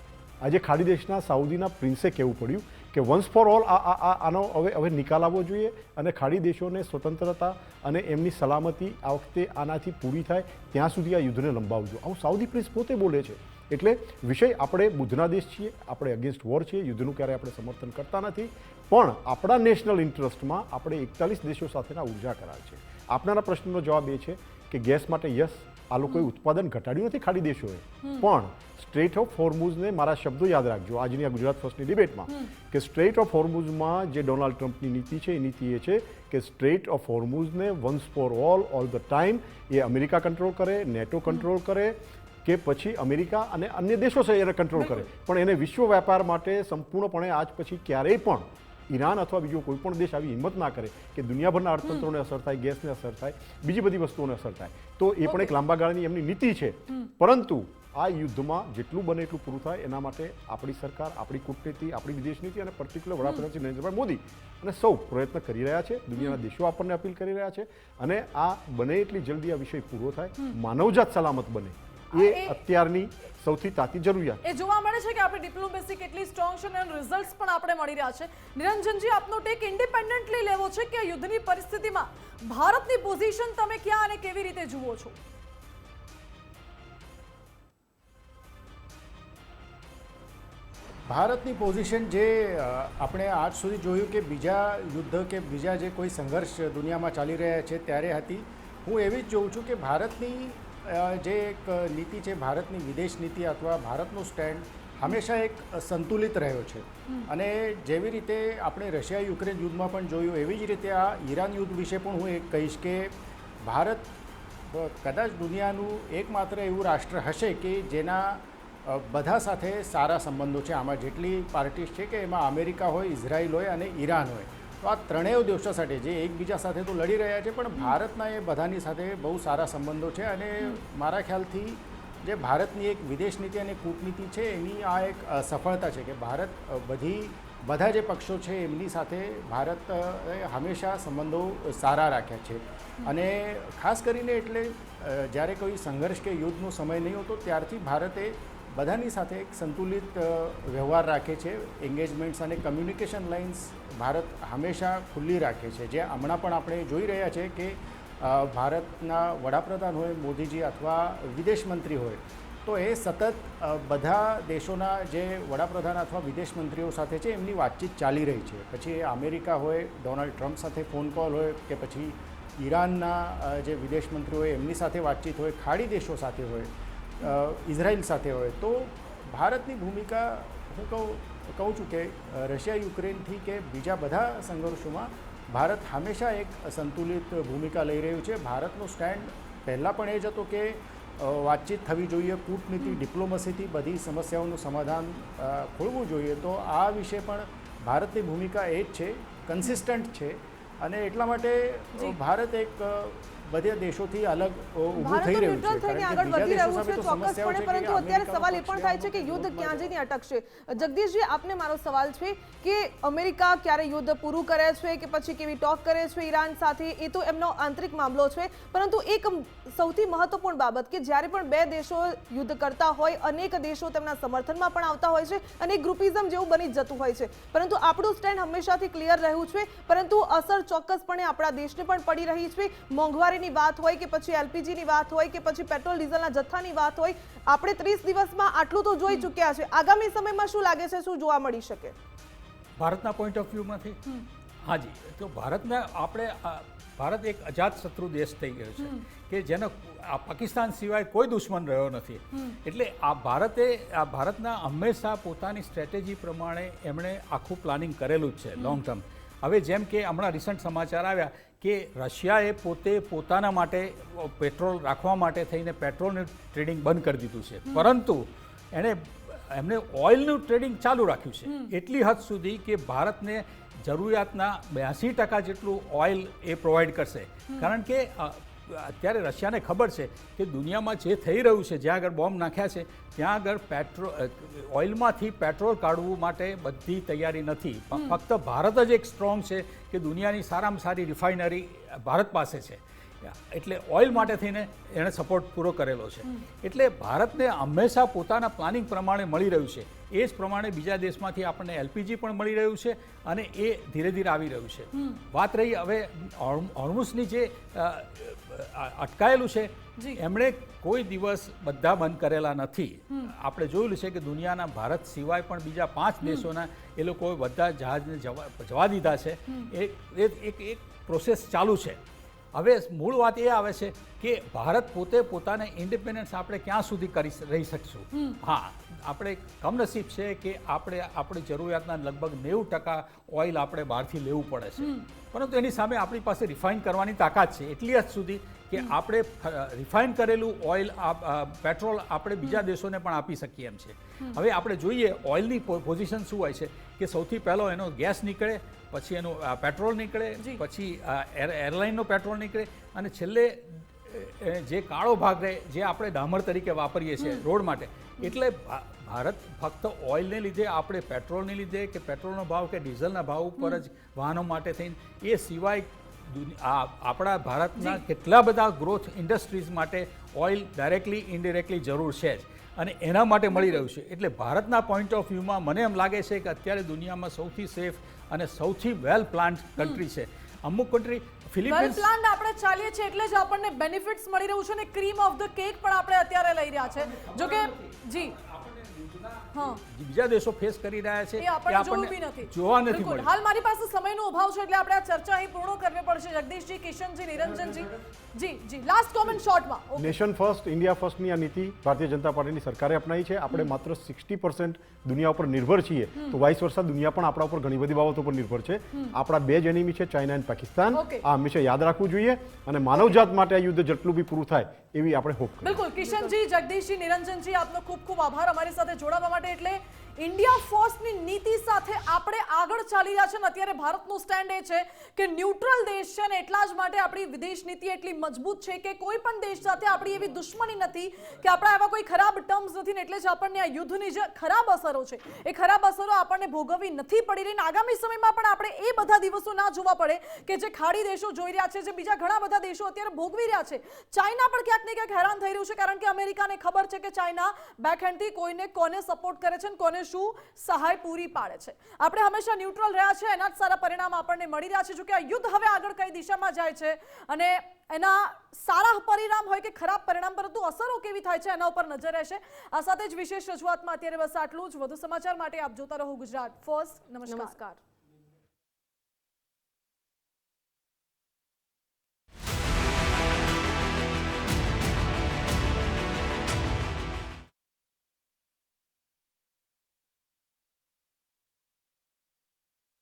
આજે ખાડી દેશના સાઉદીના પ્રિન્સે કહેવું પડ્યું કે વન્સ ફોર ઓલ આનો હવે નિકાલ આવવો જોઈએ અને ખાડી દેશોને સ્વતંત્રતા અને એમની સલામતી આ વખતે આનાથી પૂરી થાય ત્યાં સુધી આ યુદ્ધને લંબાવજો. આવું સાઉદી પ્રિન્સ પોતે બોલે છે. એટલે વિષય, આપણે બુદ્ધના દેશ છીએ, આપણે અગેન્સ્ટ વોર છીએ, યુદ્ધનું ક્યારેય આપણે સમર્થન કરતા નથી, પણ આપણા નેશનલ ઇન્ટરેસ્ટમાં આપણે 41 દેશો સાથેના ઉર્જા કરાર છે. આપણાના પ્રશ્નનો જવાબ એ છે કે ગેસ માટે યસ, આ લોકોએ ઉત્પાદન ઘટાડ્યું નથી ખાડી દેશોએ, પણ સ્ટ્રેટ ઓફ હોર્મુઝને, મારા શબ્દો યાદ રાખજો આજની આ ગુજરાત ફર્સ્ટની ડિબેટમાં, કે સ્ટ્રેટ ઓફ હોર્મુઝમાં જે ડોનાલ્ડ ટ્રમ્પની નીતિ છે એ નીતિ એ છે કે સ્ટ્રેટ ઓફ હોર્મુઝને once for all the time એ અમેરિકા કંટ્રોલ કરે, નેટો કંટ્રોલ કરે, કે પછી અમેરિકા અને અન્ય દેશો છે એને કંટ્રોલ કરે, પણ એને વિશ્વ વેપાર માટે સંપૂર્ણપણે આજ પછી ક્યારેય પણ ઈરાન અથવા બીજો કોઈ પણ દેશ આવી હિંમત ના કરે કે દુનિયાભરના અર્થતંત્રોને અસર થાય, ગેસને અસર થાય, બીજી બધી વસ્તુઓને અસર થાય. તો એ પણ એક લાંબા ગાળાની એમની નીતિ છે. પરંતુ આ યુદ્ધમાં જેટલું બને એટલું પૂરું થાય એના માટે આપણી સરકાર, આપણી કૂટનીતિ, આપણી વિદેશ નીતિ અને પર્ટિક્યુલર વડાપ્રધાન શ્રી નરેન્દ્રભાઈ મોદી અને સૌ પ્રયત્ન કરી રહ્યા છે. દુનિયાના દેશો આપણને અપીલ કરી રહ્યા છે અને આ બને એટલી જલ્દી આ વિષય પૂરો થાય, માનવજાત સલામત બને, એ અત્યારની સૌથી તાતી જરૂરિયાત. એ જોવા મળે છે કે આપણી ડિપ્લોમેસી કેટલી સ્ટ્રોંગ છે અને રિઝલ્ટ્સ પણ આપણે મળી રહ્યા છે. નિરંજનજી, આપનો ટેક ઇન્ડિપેન્ડન્ટલી લેવો છે કે યુદ્ધની પરિસ્થિતિમાં ભારતની પોઝિશન તમે ક્યાં અને કેવી રીતે જુઓ છો? ભારતની પોઝિશન જે આપણે આજ સુધી જોયું કે બીજા યુદ્ધ કે બીજા જે કોઈ સંઘર્ષ દુનિયામાં ચાલી રહ્યા છે ત્યારે હતી, હું એવી જ જોઉં છું કે ભારતની જે એક નીતિ છે, ભારતની વિદેશ નીતિ અથવા ભારતનું સ્ટેન્ડ હંમેશા એક સંતુલિત રહ્યો છે. અને જેવી રીતે આપણે રશિયા યુક્રેન યુદ્ધમાં પણ જોયું, એવી જ રીતે આ ઈરાન યુદ્ધ વિશે પણ હું એક કહીશ કે ભારત કદાચ દુનિયાનું એકમાત્ર એવું રાષ્ટ્ર હશે કે જેના બધા સાથે સારા સંબંધો છે. આમાં જેટલી પાર્ટીઝ છે કે એમાં અમેરિકા હોય, ઇઝરાયલ હોય અને ઈરાન હોય, તો આ ત્રણેય દેશો સાથે જે એકબીજા સાથે તો લડી રહ્યા છે પણ ભારતના એ બધાની સાથે બહુ સારા સંબંધો છે. અને મારા ખ્યાલથી જે ભારતની એક વિદેશ નીતિ અને કૂટનીતિ છે એની આ એક સફળતા છે કે ભારત બધા જે પક્ષો છે એમની સાથે ભારત હંમેશા સંબંધો સારા રાખ્યા છે. અને ખાસ કરીને એટલે જ્યારે કોઈ સંઘર્ષ કે યુદ્ધનો સમય નહીં હોતો ત્યારથી ભારતે બધાની સાથે એક સંતુલિત વ્યવહાર રાખે છે. એન્ગેજમેન્ટ્સ અને કમ્યુનિકેશન લાઇન્સ ભારત હંમેશા ખુલ્લી રાખે છે. જે હમણાં પણ આપણે જોઈ રહ્યા છે કે ભારતના વડાપ્રધાન હોય મોદીજી અથવા વિદેશ મંત્રી હોય તો એ સતત બધા દેશોના જે વડાપ્રધાન અથવા વિદેશ મંત્રીઓ સાથે છે એમની વાતચીત ચાલી રહી છે. પછી એ અમેરિકા હોય, ડોનાલ્ડ ટ્રમ્પ સાથે ફોન કોલ હોય કે પછી ઈરાનના જે વિદેશ મંત્રી હોય એમની સાથે વાતચીત હોય, ખાડી દેશો સાથે હોય, ઇઝરાયલ સાથે હોય. તો ભારતની ભૂમિકા હું કહું છું કે રશિયા યુક્રેનથી કે બીજા બધા સંઘર્ષોમાં ભારત હંમેશા એક સંતુલિત ભૂમિકા લઈ રહ્યું છે. ભારતનો સ્ટેન્ડ પહેલાં પણ એ જ હતો કે વાતચીત થવી જોઈએ, કૂટનીતિ ડિપ્લોમસીથી બધી સમસ્યાઓનું સમાધાન ખોલવું જોઈએ. તો આ વિશે પણ ભારતની ભૂમિકા એ જ છે, કન્સિસ્ટન્ટ છે. અને એટલા માટે ભારત એક બધા દેશોથી અલગ ઊભું થઈ રહ્યું છે. થઈને આગળ વધી રહ્યું છે ચોક્કસપણે, પરંતુ અત્યારે સવાલ એ પણ થાય છે કે યુદ્ધ ક્યાં જઈને અટકશે. જગદીશજી, આપને મારો સવાલ છે કે અમેરિકા ક્યારે યુદ્ધ પૂરું કરે છે કે પછી કેવી ટોક કરે છે ઈરાન સાથે, એ તો એમનો આંતરિક મામલો છે. પરંતુ એક સૌથી મહત્વપૂર્ણ બાબત કે જ્યારે પણ બે દેશો યુદ્ધ કરતા હોય, અનેક દેશો તેમના સમર્થનમાં પણ આવતા હોય છે અને ગ્રુપિઝમ જેવું બની જતું હોય છે. પરંતુ આપણું સ્ટેન્ડ હંમેશાથી ક્લિયર રહ્યું છે. પરંતુ અસર ચોક્કસપણે આપણા દેશને પણ પડી રહી છે. મોંઘવારીની વાત હોય કે પછી એલપીજીની વાત હોય કે પછી પેટ્રોલ ડીઝલના જથ્થાની વાત હોય, આપણે 30 દિવસમાં આટલું તો જોઈ ચૂક્યા છે. આગામી સમયમાં શું લાગે છે, શું જોવા મળી શકે ભારતના પોઈન્ટ ઓફ વ્યૂમાંથી? હાજી, તો ભારત એક અજાત શત્રુ દેશ થઈ ગયો છે કે જેનો પાકિસ્તાન સિવાય કોઈ દુશ્મન રહ્યો નથી. એટલે ભારતના હંમેશા પોતાની સ્ટ્રેટેજી પ્રમાણે એમણે આખું પ્લાનિંગ કરેલું જ છે લોંગ ટર્મ. હવે જેમ કે હમણાં રિસન્ટ સમાચાર આવ્યા કે રશિયાએ પોતાના માટે પેટ્રોલ રાખવા માટે થઈને પેટ્રોલનું ટ્રેડિંગ બંધ કરી દીધું છે, પરંતુ એમને ઓઇલનું ટ્રેડિંગ ચાલુ રાખ્યું છે એટલી હદ સુધી કે ભારતને જરૂરિયાતના 82% જેટલું ઓઇલ એ પ્રોવાઈડ કરશે. કારણ કે અત્યારે રશિયાને ખબર છે કે દુનિયામાં જે થઈ રહ્યું છે, જ્યાં આગળ બોમ્બ નાખ્યા છે ત્યાં આગળ ઓઇલમાંથી પેટ્રોલ કાઢવું માટે બધી તૈયારી નથી. ફક્ત ભારત જ એક સ્ટ્રોંગ છે કે દુનિયાની સારામાં સારી રિફાઇનરી ભારત પાસે છે. એટલે ઓઇલ માટે થઈને એણે સપોર્ટ પૂરો કરેલો છે. એટલે ભારતને હંમેશા પોતાના પ્લાનિંગ પ્રમાણે મળી રહ્યું છે. એ જ પ્રમાણે બીજા દેશમાંથી આપણને એલપીજી પણ મળી રહ્યું છે અને એ ધીરે ધીરે આવી રહ્યું છે. વાત રહી હવે હોર્મુઝની જે અટકાયેલું છે, એમણે કોઈ દિવસ બધા બંધ કરેલા નથી. આપણે જોયેલું છે કે દુનિયાના ભારત સિવાય પણ બીજા 5 દેશોના એ લોકોએ બધા જહાજને જવા દીધા છે. એક પ્રોસેસ ચાલુ છે. હવે મૂળ વાત એ આવે છે કે ભારત પોતાને ઇન્ડિપેન્ડન્સ આપણે ક્યાં સુધી રહી શકશું. હા, આપણે કમનસીબ છે કે આપણી જરૂરિયાતના લગભગ 90% ઓઇલ આપણે બહારથી લેવું પડે છે, પરંતુ એની સામે આપણી પાસે રિફાઇન કરવાની તાકાત છે એટલી હદ સુધી કે આપણે રિફાઇન કરેલું ઓઇલ પેટ્રોલ આપણે બીજા દેશોને પણ આપી શકીએ એમ છે. હવે આપણે જોઈએ ઓઇલની પોઝિશન શું હોય છે કે સૌથી પહેલો એનો ગેસ નીકળે, પછી એનું પેટ્રોલ નીકળે, પછી એરલાઇનનો પેટ્રોલ નીકળે અને છેલ્લે જે કાળો ભાગ રહે જે આપણે ડામર તરીકે વાપરીએ છીએ રોડ માટે. એટલે ભારત ફક્ત ઓઇલને લીધે, આપણે પેટ્રોલને લીધે કે પેટ્રોલનો ભાવ કે ડીઝલના ભાવ ઉપર જ વાહનો માટે થઈને, એ સિવાય આપણા ભારતના કેટલા બધા ગ્રોથ ઇન્ડસ્ટ્રીઝ માટે ઓઇલ ડાયરેક્ટલી ઇનડાયરેક્ટલી જરૂર છે જ, અને એના માટે મળી રહ્યું છે. એટલે ભારતના પોઈન્ટ ઓફ વ્યૂમાં મને એમ લાગે છે કે અત્યારે દુનિયામાં સૌથી સેફ અને સૌથી વેલ પ્લાન્ડ કન્ટ્રી છે. અમુક કન્ટ્રી ફિલિપિન્સ વેલ પ્લાન્ડ આપણે ચાલીએ છીએ એટલે જ આપણને બેનિફિટ્સ મળી રહ્યું છે અને ક્રીમ ઓફ ધ કેક પણ આપણે અત્યારે લઈ રહ્યા છે. જો કે જી હા બીજા દેશો ફેસ કરી રહ્યા છે એ આપણને જોયું બી નથી. જોવા નથી બિલકુલ. મળ્યું. હાલ મારી પાસે સમયનો અભાવ છે એટલે આપણે આ ચર્ચા અહીં પૂર્ણ કરવી પડશે. જગદીશજી, કિશનજી, નિરંજનજી, જી લાસ્ટ કોમેન્ટ શોર્ટમાં. ઓકે. નેશન ફર્સ્ટ ઇન્ડિયા ફર્સ્ટની આ નીતિ ભારતીય જનતા પાર્ટીની સરકારે અપનાવી છે. આપણે માત્ર 60% દુનિયા ઉપર નિર્ભર છીએ, તો વાઇસ વર્ષા દુનિયા પણ આપણા ઉપર ઘણી બધી બાબતો પર નિર્ભર છે. આપણા બે જ એનિમી છે, ચાઇના અને પાકિસ્તાન. ઓકે. આ હંમેશા યાદ રાખવું જોઈએ અને માનવજાત માટે આ યુદ્ધ જેટલું બી પૂરું થાય એવી આપણે હોપ કરીએ. બિલકુલ. કિશનજી, જગદીશજી, નિરંજનજી, આપનો ખૂબ ખૂબ આભાર અમારી સાથે જોડાવા માટે. એટલે ઇન્ડિયા ફર્સ્ટની નીતિ સાથે આપણે આગળ ચાલી રહ્યા છે અને અત્યારે ભારતનું સ્ટેન્ડ એ છે કે ન્યુટ્રલ દેશ છે અને એટલા જ માટે આપણી વિદેશ નીતિ એટલી મજબૂત છે કે કોઈ પણ દેશ સાથે આપણી એવી દુશ્મની નથી કે આપણા એવા કોઈ ખરાબ ટર્મ્સ નથી ને એટલે જ આપણને આ યુદ્ધની જે ખરાબ અસરો છે એ ખરાબ અસરો આપણને ભોગવવી નથી પડી રહી. આગામી સમયમાં પણ આપણે એ બધા દિવસો ના જોવા પડે કે જે ખાડી દેશો જોઈ રહ્યા છે, જે બીજા ઘણા બધા દેશો અત્યારે ભોગવી રહ્યા છે. ચાઇના પણ ક્યાંક ને ક્યાંક હેરાન થઈ રહ્યું છે કારણ કે અમેરિકાને ખબર છે કે ચાઇના બેકહેન્ડથી કોઈને કોને સપોર્ટ કરે છે અને કોને શું સહાય પૂરી પાડે છે. આપણે હંમેશા ન્યુટ્રલ રહ્યા છે, એના જ સારા પરિણામ આપણને મળી રહ્યા છે. જો કે આ યુદ્ધ હવે આગળ કઈ દિશામાં જાય છે અને એના સારા પરિણામ હોય કે ખરાબ પરિણામ, પરંતુ અસરો કેવી થાય છે એના ઉપર નજર રહેશે. આ સાથે જ વિશેષ રજૂઆતમાં અત્યારે બસ આટલું જ. વધુ સમાચાર માટે આપ જોતા રહો ગુજરાત ફર્સ્ટ. નમસ્કાર.